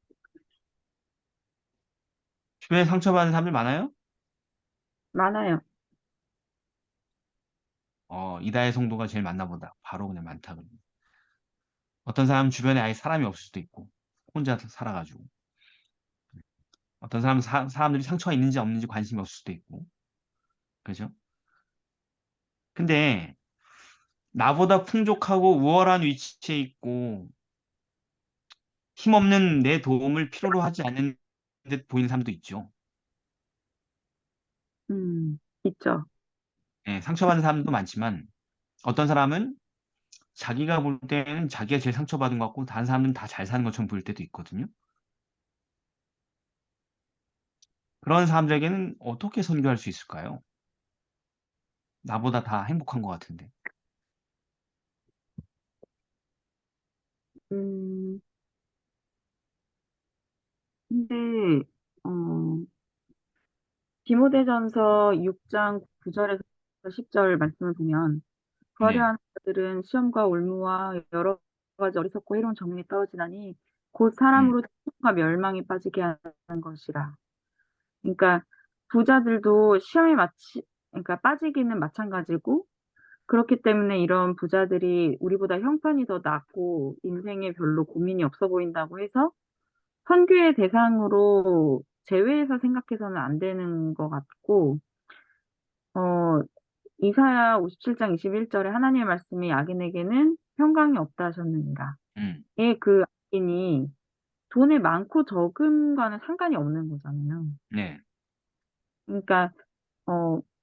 주변에 상처받은 사람들 많아요? 많아요. 이다혜 성도가 제일 많나 보다. 바로 그냥 많다 그러면. 어떤 사람은 주변에 아예 사람이 없을 수도 있고, 혼자 살아가지고. 어떤 사람은 사람들이 상처가 있는지 없는지 관심이 없을 수도 있고. 그죠? 근데 나보다 풍족하고 우월한 위치에 있고 힘없는 내 도움을 필요로 하지 않는 듯 보이는 사람도 있죠. 있죠. 예, 상처받은 사람도 많지만 어떤 사람은 자기가 볼 때는 자기가 제일 상처받은 것 같고 다른 사람들은 다 잘 사는 것처럼 보일 때도 있거든요. 그런 사람들에게는 어떻게 선교할 수 있을까요? 나보다 다 행복한 것 같은데. 음, 근데, 어, 디모데전서 6장 9절에서 10절 말씀을 보면, 네, 부하려는 자들은 시험과 올무와 여러 가지 어리석고 해로운 정령에 떨어지나니, 곧 음, 사람으로 시험과 멸망에 빠지게 하는 것이라. 그러니까, 부자들도 그러니까 빠지기는 마찬가지고, 그렇기 때문에 이런 부자들이 우리보다 형편이 더 낫고 인생에 별로 고민이 없어 보인다고 해서 선교의 대상으로 제외해서 생각해서는 안 되는 것 같고, 어, 이사야 57장 21절에 하나님의 말씀이 악인에게는 평강이 없다 하셨느니라. 음, 그 악인이 돈이 많고 적음과는 상관이 없는 거잖아요. 네, 그러니까,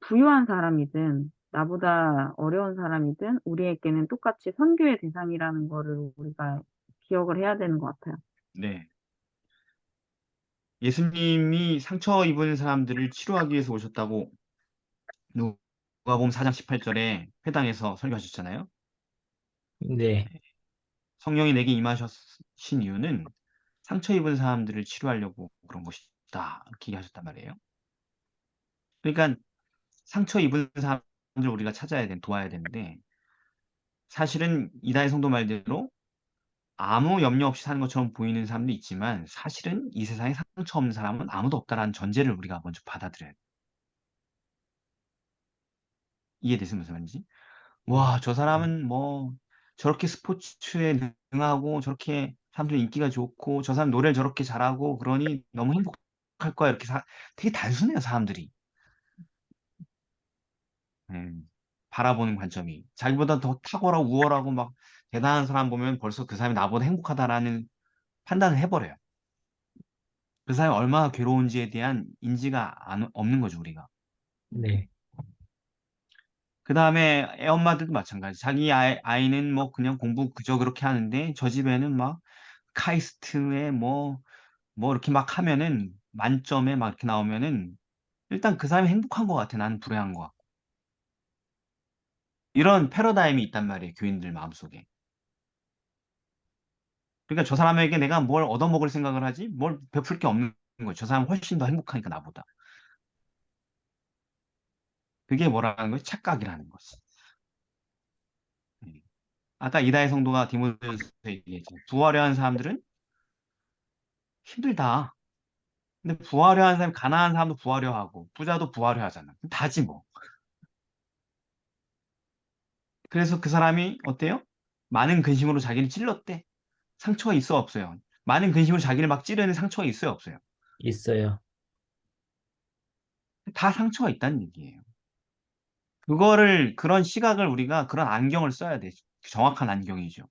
부유한 사람이든 나보다 어려운 사람이든 우리에게는 똑같이 선교의 대상이라는 거를 우리가 기억을 해야 되는 것 같아요. 네. 예수님이 상처 입은 사람들을 치료하기 위해서 오셨다고 누가복음 4장 18절에 회당에서 설교하셨잖아요. 네, 성령이 내게 임하신 이유는 상처 입은 사람들을 치료하려고 그런 것이다. 이렇게 얘기하셨단 말이에요. 그러니까 상처 입은 사람들을 우리가 도와야 되는데 사실은 이다혜 성도 말대로 아무 염려 없이 사는 것처럼 보이는 사람도 있지만 사실은 이 세상에 상처 없는 사람은 아무도 없다라는 전제를 우리가 먼저 받아들여야 돼. 이해돼서 무슨 말인지? 네, 와, 저 사람은 뭐 저렇게 스포츠에 능하고 저렇게 사람들 인기가 좋고 저 사람 노래를 저렇게 잘하고 그러니 너무 행복할 거야. 이렇게 되게 단순해요, 사람들이. 바라보는 관점이. 자기보다 더 탁월하고 우월하고 막 대단한 사람 보면 벌써 그 사람이 나보다 행복하다라는 판단을 해버려요. 그 사람이 얼마나 괴로운지에 대한 인지가 없는 거죠, 우리가. 네, 그 다음에 애 엄마들도 마찬가지. 자기 아이는 뭐 그냥 공부 그저 그렇게 하는데 저 집에는 막 카이스트에 뭐 이렇게 막 하면은 만점에 막 이렇게 나오면은 일단 그 사람이 행복한 것 같아. 나는 불행한 것 같고. 이런 패러다임이 있단 말이에요. 교인들 마음속에. 그러니까 저 사람에게 내가 뭘 얻어먹을 생각을 하지? 뭘 베풀 게 없는 거예요. 저 사람은 훨씬 더 행복하니까 나보다. 그게 뭐라는 거지? 착각이라는 거지. 네. 아까 이다혜 성도가 디모데전서 얘기했죠. 부하려 하는 사람들은 힘들다. 근데 부하려 하는 사람이 가난한 사람도 부하려 하고 부자도 부하려 하잖아. 다지 뭐. 그래서 그 사람이 어때요? 많은 근심으로 자기를 찔렀대. 상처가 있어 없어요? 많은 근심으로 자기를 막 찌르는 상처가 있어요 없어요? 있어요. 다 상처가 있다는 얘기예요. 그런 시각을 우리가 그런 안경을 써야 돼. 정확한 안경이죠.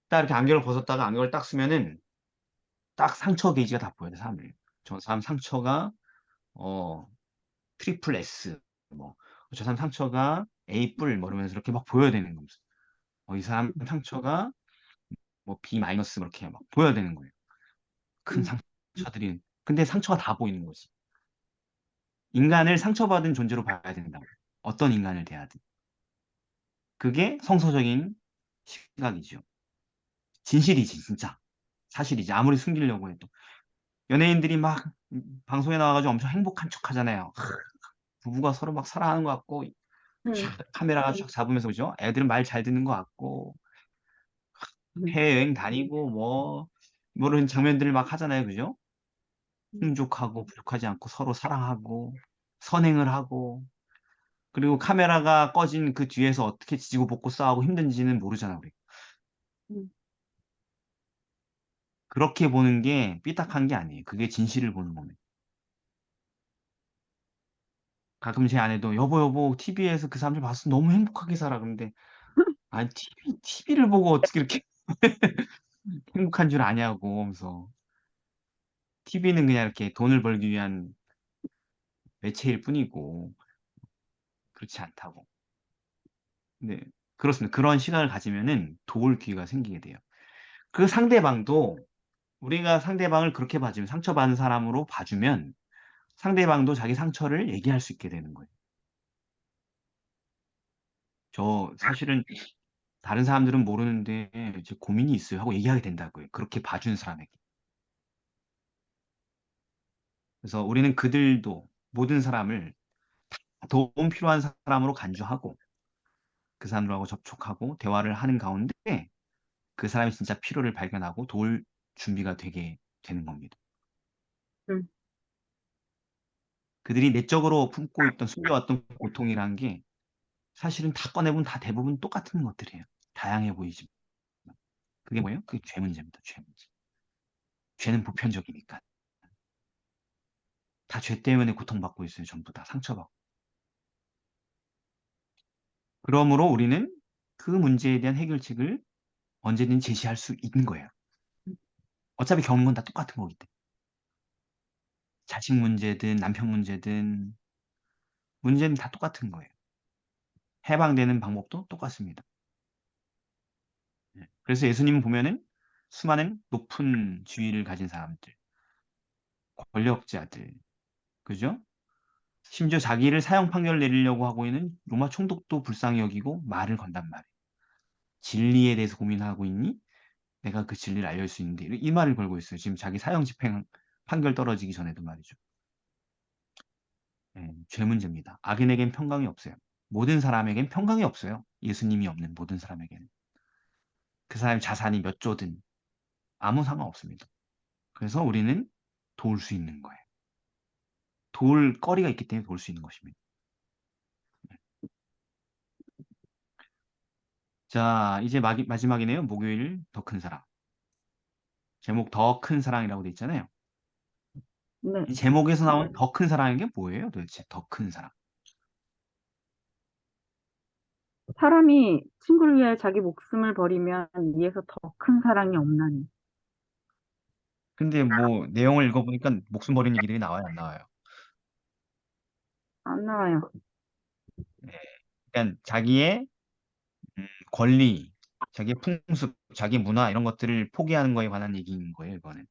딱 이렇게 안경을 벗었다가 안경을 딱 쓰면은 딱 상처 게이지가 다 보여요, 사람들. 저 사람 상처가 어 트리플 S 뭐 저 사람 상처가 A 뿔 뭐 이러면서 이렇게 막 보여야 되는 겁니다. 이 사람 상처가 뭐 B 마이너스 뭐 이렇게 막 보여야 되는 거예요. 큰 음, 상처들이. 근데 상처가 다 보이는 거지. 인간을 상처받은 존재로 봐야 된다고. 어떤 인간을 대하든. 그게 성서적인 시각이죠. 진실이지, 진짜. 사실이지. 아무리 숨기려고 해도. 연예인들이 막 방송에 나와가지고 엄청 행복한 척 하잖아요. 부부가 서로 막 사랑하는 것 같고, 음, 촥 카메라가 쫙 잡으면서 그죠? 애들은 말 잘 듣는 것 같고, 음, 해외여행 다니고, 모르는 장면들을 막 하잖아요. 그죠? 음, 풍족하고 부족하지 않고 서로 사랑하고, 선행을 하고, 그리고 카메라가 꺼진 그 뒤에서 어떻게 지지고 볶고 싸우고 힘든지는 모르잖아, 우리. 음, 그렇게 보는 게 삐딱한 게 아니에요. 그게 진실을 보는 겁니다. 가끔 제 아내도 여보 TV에서 그 사람들 봤어 너무 행복하게 살아. 근데 아니 TV를 보고 어떻게 이렇게 행복한 줄 아냐고 하면서 TV는 그냥 이렇게 돈을 벌기 위한 매체일 뿐이고 그렇지 않다고. 네, 그렇습니다. 그런 시각을 가지면은 도울 기회가 생기게 돼요. 그 상대방도 우리가 상대방을 그렇게 봐주면 상처받은 사람으로 봐주면 상대방도 자기 상처를 얘기할 수 있게 되는 거예요. 저 사실은 다른 사람들은 모르는데 제 고민이 있어요 하고 얘기하게 된다고요. 그렇게 봐준 사람에게. 그래서 우리는 그들도 모든 사람을 도움 필요한 사람으로 간주하고 그 사람들하고 접촉하고 대화를 하는 가운데 그 사람이 진짜 필요를 발견하고 도울 준비가 되게 되는 겁니다. 음, 그들이 내적으로 품고 있던 숨겨왔던 고통이란 게 사실은 다 꺼내보면 다 대부분 똑같은 것들이에요. 다양해 보이지만. 그게 뭐예요? 그게 죄 문제입니다. 죄 문제. 죄는 보편적이니까. 다 죄 때문에 고통받고 있어요. 전부 다 상처받고. 그러므로 우리는 그 문제에 대한 해결책을 언제든 제시할 수 있는 거예요. 어차피 겪는 건 다 똑같은 거기 때문에. 자식 문제든 남편 문제든 문제는 다 똑같은 거예요. 해방되는 방법도 똑같습니다. 예. 그래서 예수님은 보면은 수많은 높은 지위를 가진 사람들, 권력자들, 그죠? 심지어 자기를 사형 판결 내리려고 하고 있는 로마 총독도 불쌍히 여기고 말을 건단 말이에요. 진리에 대해서 고민하고 있니? 내가 그 진리를 알릴 수 있는데 이 말을 걸고 있어요. 지금 자기 사형 집행 판결 떨어지기 전에도 말이죠. 예, 죄 문제입니다. 악인에겐 평강이 없어요. 모든 사람에겐 평강이 없어요. 예수님이 없는 모든 사람에게는. 그 사람의 자산이 몇 조든 아무 상관없습니다. 그래서 우리는 도울 수 있는 거예요. 도울 거리가 있기 때문에 도울 수 있는 것입니다. 자, 이제 마지막이네요. 목요일 더 큰 사랑. 제목 더 큰 사랑이라고 돼 있잖아요. 네. 이 제목에서 나온 더 큰 사랑인 게 뭐예요? 도대체 더 큰 사랑. 사람이 친구를 위해 자기 목숨을 버리면 이에서 더 큰 사랑이 없나니. 근데 뭐 내용을 읽어보니까 목숨 버리는 얘기들이 나와요, 안 나와요? 안 나와요. 네. 그러니까 자기의 권리, 자기의 풍습, 자기 문화 이런 것들을 포기하는 거에 관한 얘기인 거예요, 이거는.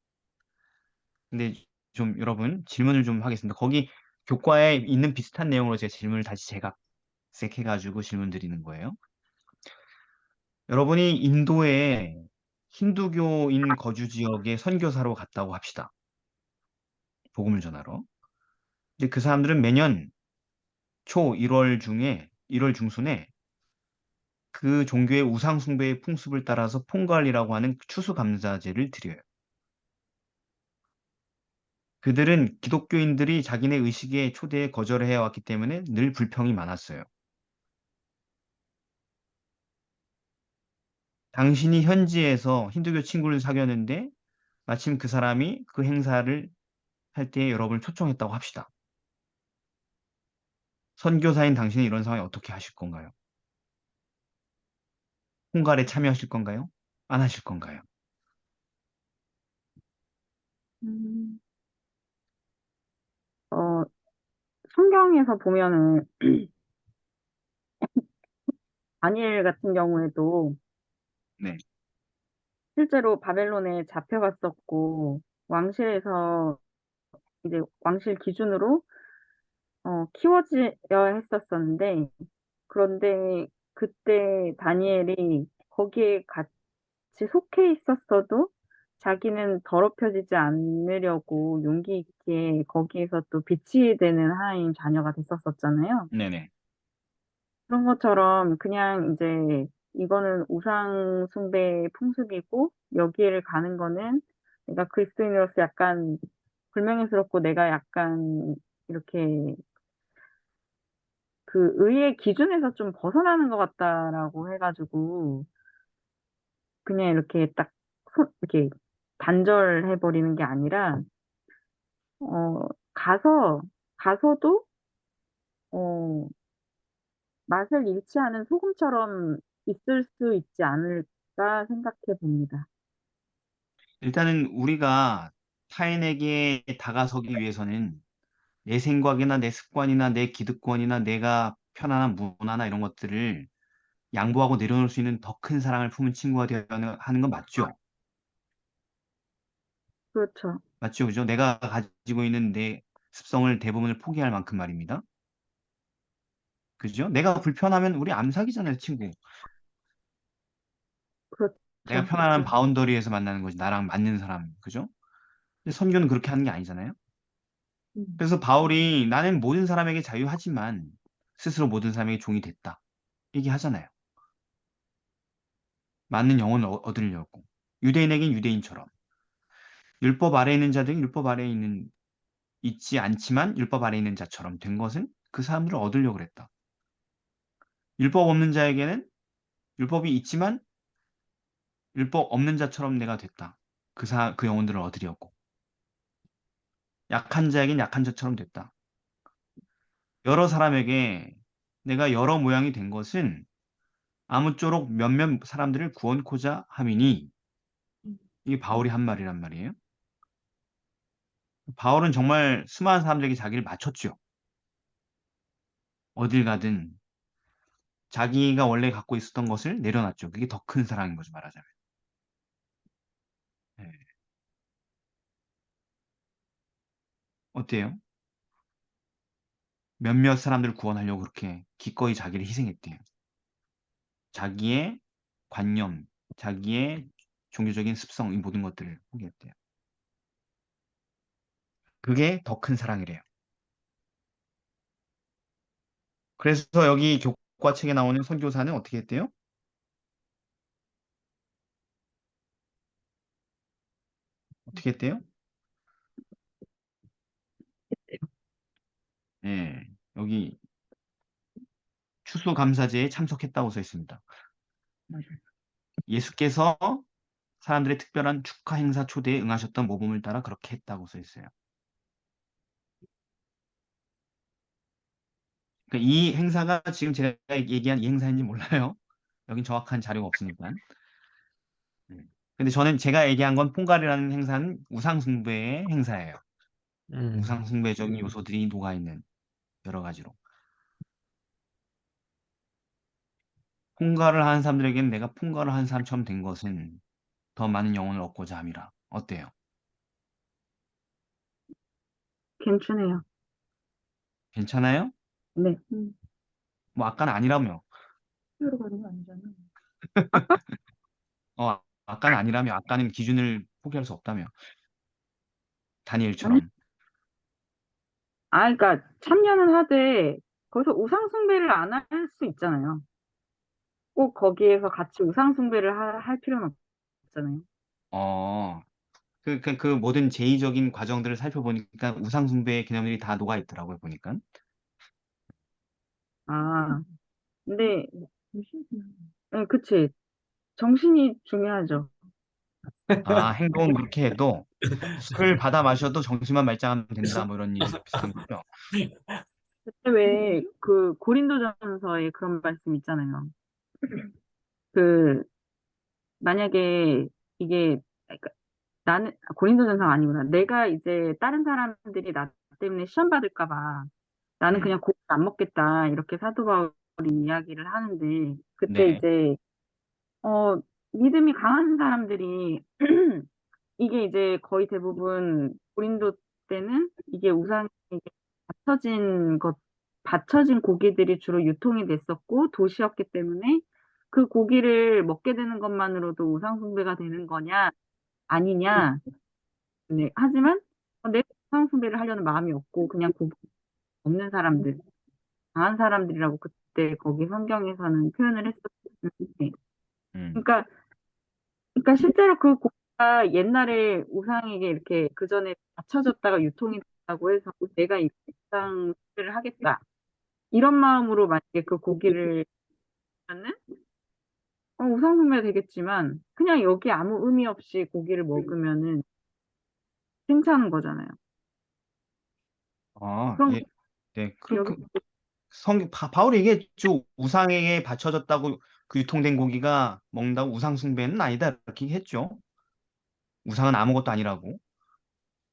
근데 좀 여러분 질문을 좀 하겠습니다. 거기 교과에 있는 비슷한 내용으로 제가 질문을 다시 재각색해가지고 질문 드리는 거예요. 여러분이 인도에 힌두교인 거주 지역에 선교사로 갔다고 합시다. 복음을 전하러. 근데 그 사람들은 매년 초 1월 중순에 그 종교의 우상 숭배의 풍습을 따라서 폰갈이라고 하는 추수감사제를 드려요. 그들은 기독교인들이 자기네 의식의 초대에 거절해 왔기 때문에 늘 불평이 많았어요. 당신이 현지에서 힌두교 친구를 사귀었는데 마침 그 사람이 그 행사를 할 때 여러분을 초청했다고 합시다. 선교사인 당신이 이런 상황에 어떻게 하실 건가요? 홍갈에 참여하실 건가요? 안 하실 건가요? 음, 어, 성경에서 보면은 다니엘 같은 경우에도 네, 실제로 바벨론에 잡혀갔었고 왕실에서 이제 왕실 기준으로 키워져야 했었었는데 그런데 그때 다니엘이 거기에 같이 속해 있었어도 자기는 더럽혀지지 않으려고 용기 있게 거기에서 또 빛이 되는 하나님 자녀가 됐었었잖아요. 네네. 그런 것처럼 그냥 이제 이거는 우상 숭배 풍습이고 여기를 가는 거는 내가 그리스도인으로서 약간 불명예스럽고 내가 약간 이렇게 그 의의 기준에서 좀 벗어나는 것 같다라고 해가지고 그냥 이렇게 딱 이렇게 단절해버리는 게 아니라, 어, 가서, 가서도, 어, 맛을 잃지 않은 소금처럼 있을 수 있지 않을까 생각해 봅니다. 일단은 우리가 타인에게 다가서기 위해서는 내 생각이나 내 습관이나 내 기득권이나 내가 편안한 문화나 이런 것들을 양보하고 내려놓을 수 있는 더 큰 사랑을 품은 친구가 되어야 하는 건 맞죠? 그렇죠. 맞죠? 그죠? 내가 가지고 있는 내 습성을 대부분을 포기할 만큼 말입니다. 그죠? 내가 불편하면 우리 안 사귀잖아요, 친구. 내가 그렇죠. 편안한 바운더리에서 만나는 거지. 나랑 맞는 사람. 그죠? 근데 선교는 그렇게 하는 게 아니잖아요. 음. 그래서 바울이 나는 모든 사람에게 자유하지만 스스로 모든 사람에게 종이 됐다. 얘기하잖아요. 맞는 영혼을 얻으려고. 유대인에겐 유대인처럼. 율법 아래에 있는 자들은 율법 아래에 있지 않지만 율법 아래에 있는 자처럼 된 것은 그 사람들을 얻으려고 그랬다. 율법 없는 자에게는 율법이 있지만 율법 없는 자처럼 내가 됐다. 그 영혼들을 얻으려고. 약한 자에겐 약한 자처럼 됐다. 여러 사람에게 내가 여러 모양이 된 것은 아무쪼록 몇몇 사람들을 구원코자 함이니 이게 바울이 한 말이란 말이에요. 바울은 정말 수많은 사람들에게 자기를 맞췄죠. 어딜 가든 자기가 원래 갖고 있었던 것을 내려놨죠. 그게 더 큰 사랑인 거죠, 말하자면. 네. 어때요? 몇몇 사람들을 구원하려고 그렇게 기꺼이 자기를 희생했대요. 자기의 관념, 자기의 종교적인 습성, 이 모든 것들을 포기했대요. 그게 더 큰 사랑이래요. 그래서 여기 교과책에 나오는 선교사는 어떻게 했대요? 어떻게 했대요? 예, 여기 추수감사제에 참석했다고 써 있습니다. 맞아요. 예수께서 사람들의 특별한 축하 행사 초대에 응하셨던 모범을 따라 그렇게 했다고 써 있어요. 그러니까 이 행사가 지금 제가 얘기한 이 행사인지 몰라요. 여긴 정확한 자료가 없으니까. 네. 근데 저는 제가 얘기한 건 폰갈이라는 행사는 우상숭배의 행사예요. 음, 우상숭배적인 요소들이 녹아있는 여러 가지로. 폰갈을 하는 사람들에게는 내가 폰갈을 하는 사람처럼 된 것은 더 많은 영혼을 얻고자 함이라. 어때요? 괜찮아요. 괜찮아요? 네. 뭐 아까는 아니라며. 학교로 가는 거 아니잖아. 아까는 아니라며. 아까는 기준을 포기할 수 없다며. 아니, 다니엘처럼. 그러니까 참여는 하되 거기서 우상 숭배를 안 할 수 있잖아요. 꼭 거기에서 같이 우상 숭배를 할 필요는 없잖아요. 어, 그 모든 제의적인 과정들을 살펴보니까 우상숭배의 개념들이 다 녹아있더라고요, 보니까. 아, 근데 네, 그치. 정신이 중요하죠. 아, 행동은 그렇게 해도 술을 받아 마셔도 정신만 말짱하면 된다, 뭐 이런 얘기 비슷한 거죠. 그때 왜 그 고린도전서에 그런 말씀 있잖아요. 그 만약에 이게 그러니까 나는 고린도전서 아니구나. 내가 이제 다른 사람들이 나 때문에 시험 받을까 봐 나는 음, 그냥 고기 안 먹겠다. 이렇게 사도 바울이 이야기를 하는데 그때 네, 이제 어 믿음이 강한 사람들이 이게 이제 거의 대부분 고린도 때는 이게 우상에게 받쳐진 것, 받쳐진 고기들이 주로 유통이 됐었고 도시였기 때문에 그 고기를 먹게 되는 것만으로도 우상 숭배가 되는 거냐 아니냐. 네. 하지만 내가 우상 숭배를 하려는 마음이 없고 그냥 고기 없는 사람들, 강한 사람들이라고 그때 거기 성경에서는 표현을 했었는데, 음, 그러니까 실제로 그 고기가 옛날에 우상에게 이렇게 그 전에 받쳐졌다가 유통이 됐다고 해서 내가 이 우상 숭배를 하겠다 이런 마음으로 만약에 그 고기를 하면 우상숭배 되겠지만 그냥 여기 아무 의미 없이 고기를 먹으면은 괜찮은 거잖아요. 그럼 예, 네, 여기 바울이 얘기했죠. 우상에게 바쳐졌다고 그 유통된 고기가 먹는다고 우상 숭배는 아니다. 이렇게 했죠. 우상은 아무것도 아니라고.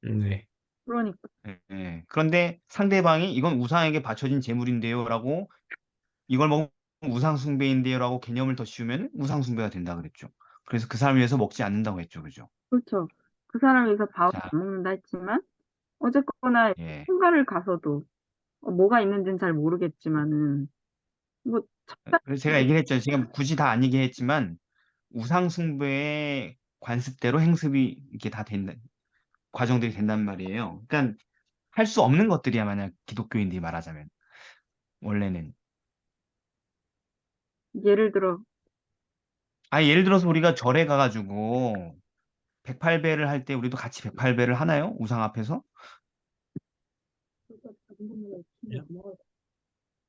네. 그러니까 예, 예. 그런데 상대방이 이건 우상에게 바쳐진 제물인데요라고 이걸 먹으면 우상 숭배인데요라고 개념을 더 씌우면 우상 숭배가 된다 그랬죠. 그래서 그 사람을 위해서 먹지 않는다고 했죠. 그죠? 그렇죠. 그 사람을 위해서 밥을 자, 안 먹는다 했지만 어쨌거나 예. 현관을 가서도 뭐가 있는지는 잘 모르겠지만은 뭐 그래서 제가 얘기를 했죠. 지금 굳이 다 안 얘기했지만 우상 숭배의 관습대로 행습이 이렇게 다 된다. 과정들이 된단 말이에요. 그러니까 할 수 없는 것들이야 만약 기독교인들이 말하자면 원래는. 예를 들어 예를 들어서 우리가 절에 가가지고 108배를 할 때 우리도 같이 108배를 하나요? 우상 앞에서?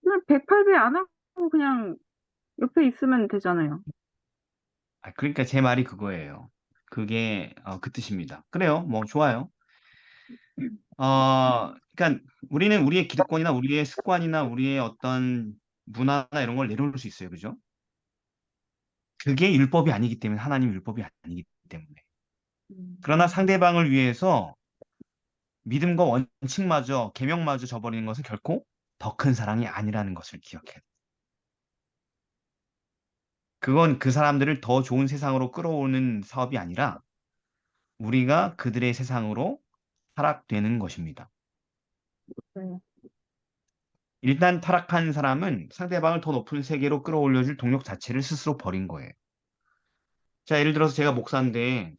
그냥 108배 안 하고 그냥 옆에 있으면 되잖아요. 그러니까 제 말이 그거예요. 그게 그 뜻입니다. 그래요. 뭐 좋아요. 그러니까 우리는 우리의 기득권이나 우리의 습관이나 우리의 어떤 문화나 이런 걸 내려놓을 수 있어요. 그죠? 그게 율법이 아니기 때문에 하나님 율법이 아니기 때문에. 그러나 상대방을 위해서 믿음과 원칙마저 계명마저 저버리는 것은 결코 더 큰 사랑이 아니라는 것을 기억해야 돼. 그건 그 사람들을 더 좋은 세상으로 끌어오는 사업이 아니라 우리가 그들의 세상으로 타락되는 것입니다. 네. 일단 타락한 사람은 상대방을 더 높은 세계로 끌어올려줄 동력 자체를 스스로 버린 거예요. 자, 예를 들어서 제가 목사인데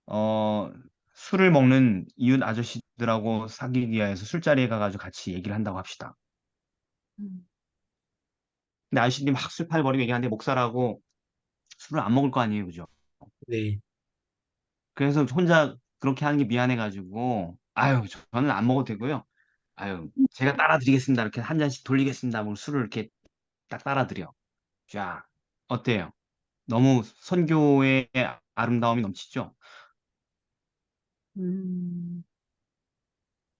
어, 술을 먹는 이웃 아저씨들하고 사귀기 위해서 술자리에 가가지고 같이 얘기를 한다고 합시다. 음. 근데 아저씨님 막 술 팔버리고 얘기하는데 목사라고 술을 안 먹을 거 아니에요, 그죠? 네. 그래서 혼자 그렇게 하는 게 미안해가지고, 아유, 저는 안 먹어도 되고요. 아유, 제가 따라드리겠습니다. 이렇게 한 잔씩 돌리겠습니다. 뭐 술을 이렇게 딱 따라드려. 자, 어때요? 너무 선교의 아름다움이 넘치죠? 음.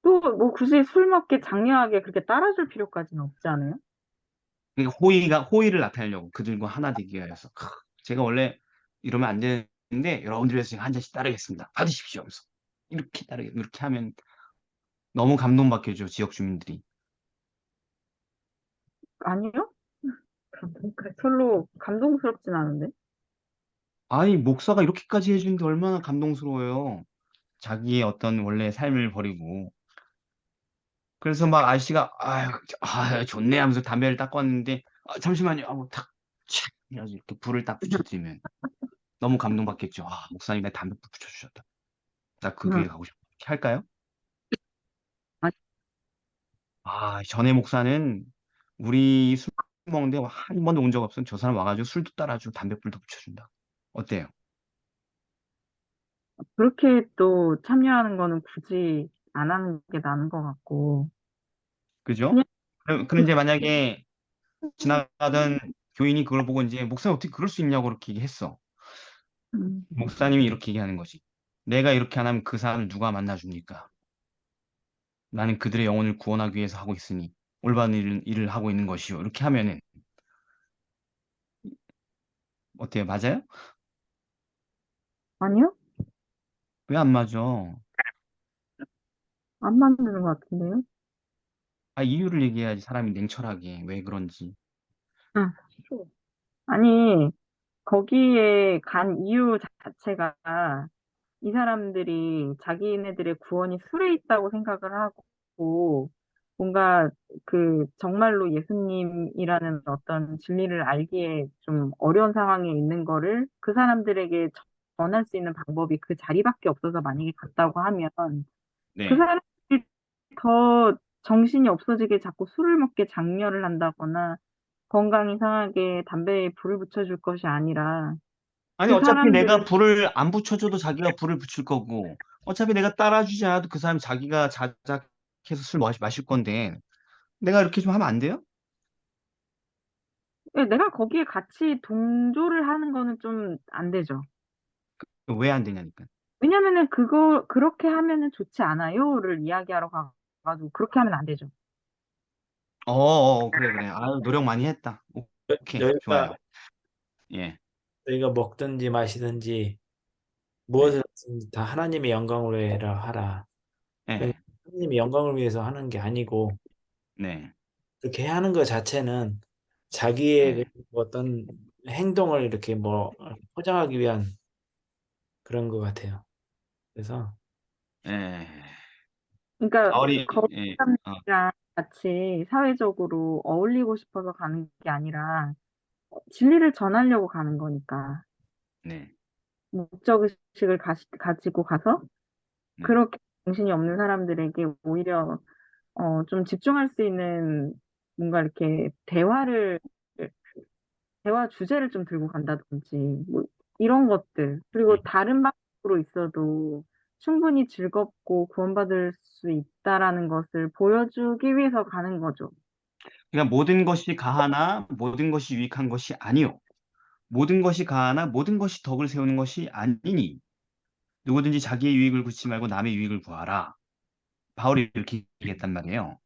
또 뭐 굳이 술 먹게 장려하게 그렇게 따라줄 필요까지는 없지 않아요? 그러니까 호의를 나타내려고 그들과 하나 되기 위해서. 제가 원래 이러면 안 되는데 여러분들 위해서 제가 한 잔씩 따르겠습니다. 받으십시오. 하면서 이렇게 하면 너무 감동받게죠, 지역 주민들이. 아니요? 별로 감동스럽진 않은데. 아니, 목사가 이렇게까지 해주는데 얼마나 감동스러워요. 자기의 어떤 원래 삶을 버리고. 그래서 막 아저씨가, 좋네 하면서 담배를 딱 껐는데, 잠시만요 하고 탁, 착, 해가지고 이렇게 불을 딱 붙여드리면 너무 감동받겠죠. 목사님 내 담배 붙여주셨다. 나 그 교회 음. 가고 싶어. 이렇게 할까요? 아, 전에 목사는 우리 술 먹는데 한 번도 온 적 없으면 저 사람 와가지고 술도 따라주고 담배불도 붙여준다. 어때요? 그렇게 또 참여하는 거는 굳이 안 하는 게 나은 것 같고. 그죠? 그냥, 그럼 이제 만약에 지나가던 교인이 그걸 보고 이제 목사님 어떻게 그럴 수 있냐고 그렇게 얘기했어. 음, 목사님이 이렇게 얘기하는 거지. 내가 이렇게 안 하면 그 사람을 누가 만나줍니까? 나는 그들의 영혼을 구원하기 위해서 하고 있으니 올바른 일을 하고 있는 것이요. 이렇게 하면은 어때요? 맞아요? 아니요? 왜 안 맞아? 안 만드는 것 같은데요? 이유를 얘기해야지 사람이 냉철하게 왜 그런지. 응. 아니, 거기에 간 이유 자체가 이 사람들이 자기네들의 구원이 술에 있다고 생각을 하고 뭔가 그 정말로 예수님이라는 어떤 진리를 알기에 좀 어려운 상황에 있는 거를 그 사람들에게 전할 수 있는 방법이 그 자리밖에 없어서 만약에 갔다고 하면 그 네. 사람들이 더 정신이 없어지게 자꾸 술을 먹게 장려를 한다거나 건강 이상하게 담배에 불을 붙여줄 것이 아니라 아니, 그 어차피 사람들을 내가 불을 안 붙여줘도 자기가 불을 붙일 거고, 어차피 내가 따라주지 않아도 그 사람이 자기가 자작해서 술 마실 건데, 내가 이렇게 좀 하면 안 돼요? 예, 내가 거기에 같이 동조를 하는 거는 좀 안 되죠. 왜 안 되냐니까. 왜냐면은 그렇게 하면은 좋지 않아요를 이야기하러 가가지고 그렇게 하면 안 되죠. 그래, 그래. 아유, 노력 많이 했다. 오케이, 너희가 좋아요. 예, 너희가 먹든지 마시든지 네, 무엇을 하든지 다 하나님의 영광으로 해라 하라. 그 예, 하나님의 영광을 위해서 하는 게 아니고 네, 그렇게 하는 것 자체는 자기의 예, 그 어떤 행동을 이렇게 뭐 포장하기 위한 그런 것 같아요. 그래서 예. 그러니까 가을이, 거기 예, 사람들이랑 같이 사회적으로 어울리고 싶어서 가는 게 아니라 진리를 전하려고 가는 거니까 네, 목적의식을 가지고 가서 네. 그렇게 정신이 없는 사람들에게 오히려 좀 집중할 수 있는 뭔가 이렇게 대화 주제를 좀 들고 간다든지 뭐 이런 것들 그리고 다른 방식으로 있어도 충분히 즐겁고 구원받을 수 있다라는 것을 보여주기 위해서 가는 거죠. 그러니까 모든 것이 가하나 모든 것이 유익한 것이 아니요. 모든 것이 가하나 모든 것이 덕을 세우는 것이 아니니 누구든지 자기의 유익을 구치 말고 남의 유익을 구하라. 바울이 이렇게 얘기했단 말이에요.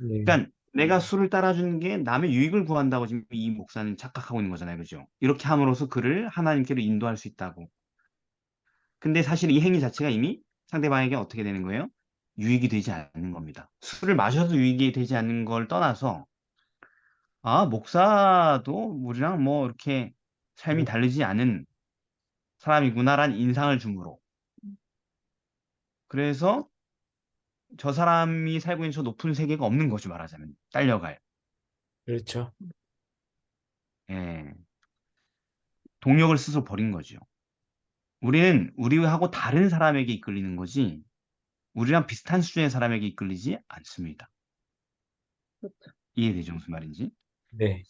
네, 그러니까 내가 술을 따라주는 게 남의 유익을 구한다고 지금 이 목사는 착각하고 있는 거잖아요. 그죠? 이렇게 함으로써 그를 하나님께로 인도할 수 있다고. 근데 사실 이 행위 자체가 이미 상대방에게 어떻게 되는 거예요? 유익이 되지 않는 겁니다. 술을 마셔도 유익이 되지 않는 걸 떠나서 아, 목사도 우리랑 뭐 이렇게 삶이 네, 다르지 않은 사람이구나라는 인상을 주므로 그래서 저 사람이 살고 있는 저 높은 세계가 없는 거죠. 말하자면 딸려갈. 그렇죠. 예. 동력을 스스로 버린 거죠. 우리는 우리하고 다른 사람에게 이끌리는 거지 우리랑 비슷한 수준의 사람에게 이끌리지 않습니다. 이해되죠? 무슨 말인지? 네,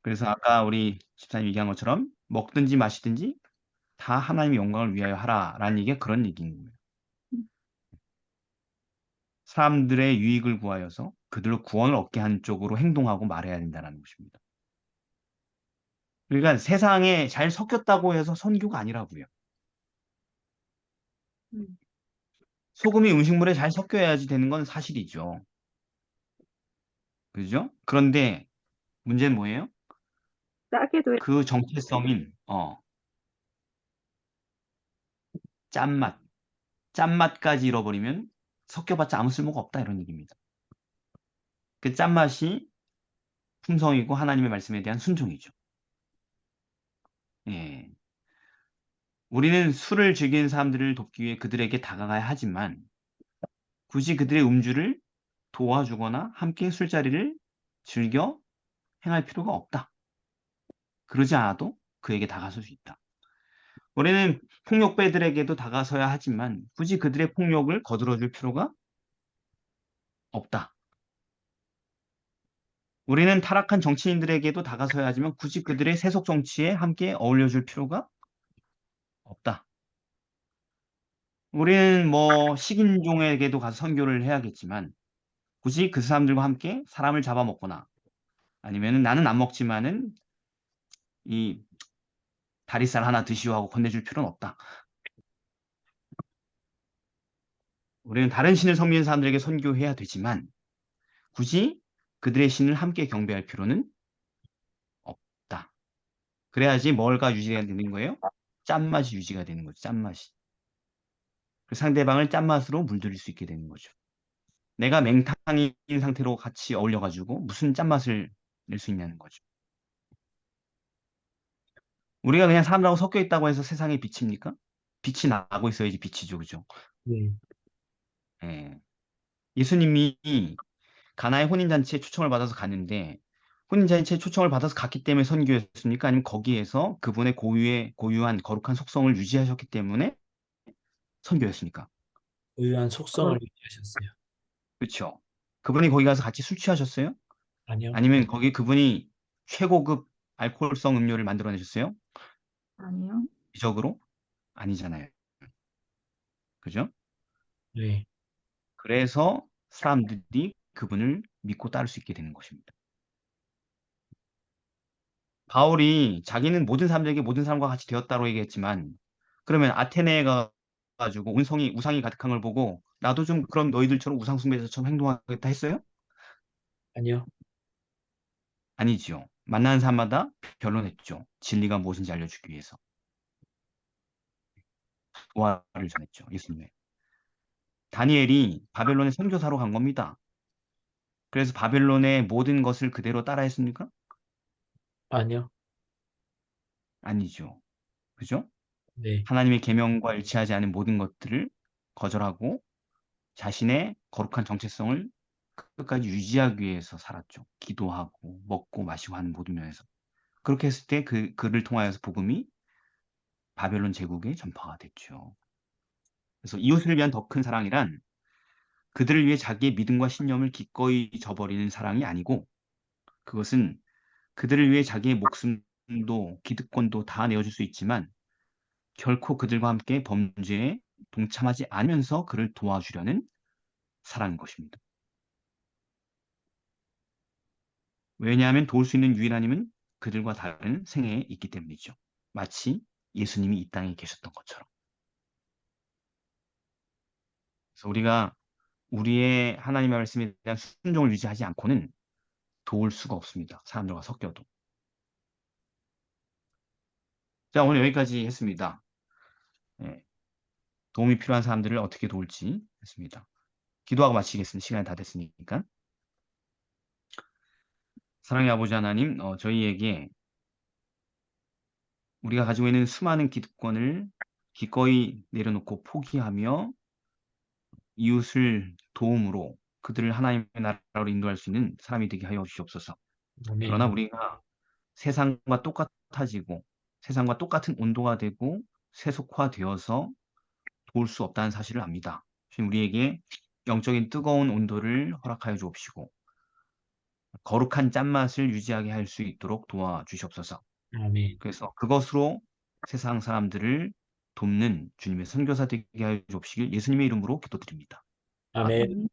그래서 아까 우리 집사님 얘기한 것처럼 먹든지 마시든지 다 하나님의 영광을 위하여 하라라는 얘기가 그런 얘기인 거예요. 사람들의 유익을 구하여서 그들로 구원을 얻게 하는 쪽으로 행동하고 말해야 된다는 것입니다. 그러니까 세상에 잘 섞였다고 해서 선교가 아니라고요. 음. 소금이 음식물에 잘 섞여야지 되는 건 사실이죠. 그죠? 그런데 문제는 뭐예요? 짜게도 그 정체성인 짠맛, 짠맛까지 잃어버리면 섞여봤자 아무 쓸모가 없다 이런 얘기입니다. 그 짠맛이 품성이고 하나님의 말씀에 대한 순종이죠. 예. 우리는 술을 즐기는 사람들을 돕기 위해 그들에게 다가가야 하지만 굳이 그들의 음주를 도와주거나 함께 술자리를 즐겨 행할 필요가 없다. 그러지 않아도 그에게 다가설 수 있다. 우리는 폭력배들에게도 다가서야 하지만 굳이 그들의 폭력을 거들어줄 필요가 없다. 우리는 타락한 정치인들에게도 다가서야 하지만 굳이 그들의 세속 정치에 함께 어울려줄 필요가 없다. 우리는 뭐 식인종에게도 가서 선교를 해야겠지만 굳이 그 사람들과 함께 사람을 잡아먹거나 아니면 나는 안 먹지만은 이 다리살 하나 드시오 하고 건네줄 필요는 없다. 우리는 다른 신을 섬기는 사람들에게 선교해야 되지만 굳이 그들의 신을 함께 경배할 필요는 없다. 그래야지 뭘가 유지가 되는 거예요? 짠맛이 유지가 되는 거죠. 짠맛이. 그 상대방을 짠맛으로 물들일 수 있게 되는 거죠. 내가 맹탕인 상태로 같이 어울려가지고 무슨 짠맛을 낼 수 있냐는 거죠. 우리가 그냥 사람들하고 섞여 있다고 해서 세상에 빛입니까? 빛이 나고 있어야지 빛이죠. 그죠? 네. 예. 예수님이 가나의 혼인잔치에 초청을 받아서 갔는데 혼인잔치에 초청을 받아서 갔기 때문에 선교였습니까? 아니면 거기에서 그분의 고유한 거룩한 속성을 유지하셨기 때문에 선교였습니까? 고유한 그건 속성을 유지하셨어요. 그렇죠. 그분이 거기 가서 같이 술 취하셨어요? 아니요, 아니면 거기 그분이 최고급 알코올성 음료를 만들어내셨어요? 아니요. 기적으로? 아니잖아요. 그죠? 네, 그래서 사람들이 그분을 믿고 따를 수 있게 되는 것입니다. 바울이 자기는 모든 사람들에게 모든 사람과 같이 되었다고 얘기했지만 그러면 아테네에 가가지고 우상이 가득한 걸 보고 나도 좀 그럼 너희들처럼 우상 숭배자처럼 행동하겠다 했어요? 아니요. 아니지요. 만나는 사람마다 변론했죠. 진리가 무엇인지 알려주기 위해서 도화를 전했죠. 예수님의. 다니엘이 바벨론에 선교사로 간 겁니다. 그래서 바벨론의 모든 것을 그대로 따라했습니까? 아니요. 아니죠. 그죠? 네. 하나님의 계명과 일치하지 않은 모든 것들을 거절하고 자신의 거룩한 정체성을 끝까지 유지하기 위해서 살았죠. 기도하고 먹고 마시고 하는 모든 면에서. 그렇게 했을 때 그를 통하여서 복음이 바벨론 제국에 전파가 됐죠. 그래서 이웃을 위한 더 큰 사랑이란 그들을 위해 자기의 믿음과 신념을 기꺼이 저버리는 사랑이 아니고 그것은 그들을 위해 자기의 목숨도 기득권도 다 내어줄 수 있지만 결코 그들과 함께 범죄에 동참하지 않으면서 그를 도와주려는 사랑인 것입니다. 왜냐하면 도울 수 있는 유일한 힘은 그들과 다른 생애에 있기 때문이죠. 마치 예수님이 이 땅에 계셨던 것처럼. 그래서 우리가 우리의 하나님의 말씀에 대한 순종을 유지하지 않고는 도울 수가 없습니다. 사람들과 섞여도. 자, 오늘 여기까지 했습니다. 예, 도움이 필요한 사람들을 어떻게 도울지 했습니다. 기도하고 마치겠습니다. 시간이 다 됐으니까. 사랑의 아버지 하나님, 저희에게 우리가 가지고 있는 수많은 기득권을 기꺼이 내려놓고 포기하며 이웃을 도움으로 그들을 하나님의 나라로 인도할 수 있는 사람이 되게 하여 주시옵소서. 그러나 아멘. 우리가 세상과 똑같아지고 세상과 똑같은 온도가 되고 세속화되어서 도울 수 없다는 사실을 압니다. 주님 우리에게 영적인 뜨거운 온도를 허락하여 주옵시고 거룩한 짠맛을 유지하게 할 수 있도록 도와주시옵소서. 아멘. 그래서 그것으로 세상 사람들을 돕는 주님의 선교사 되게 하여 주옵시길 예수님의 이름으로 기도드립니다. 아멘. 아멘. 음.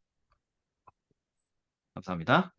감사합니다.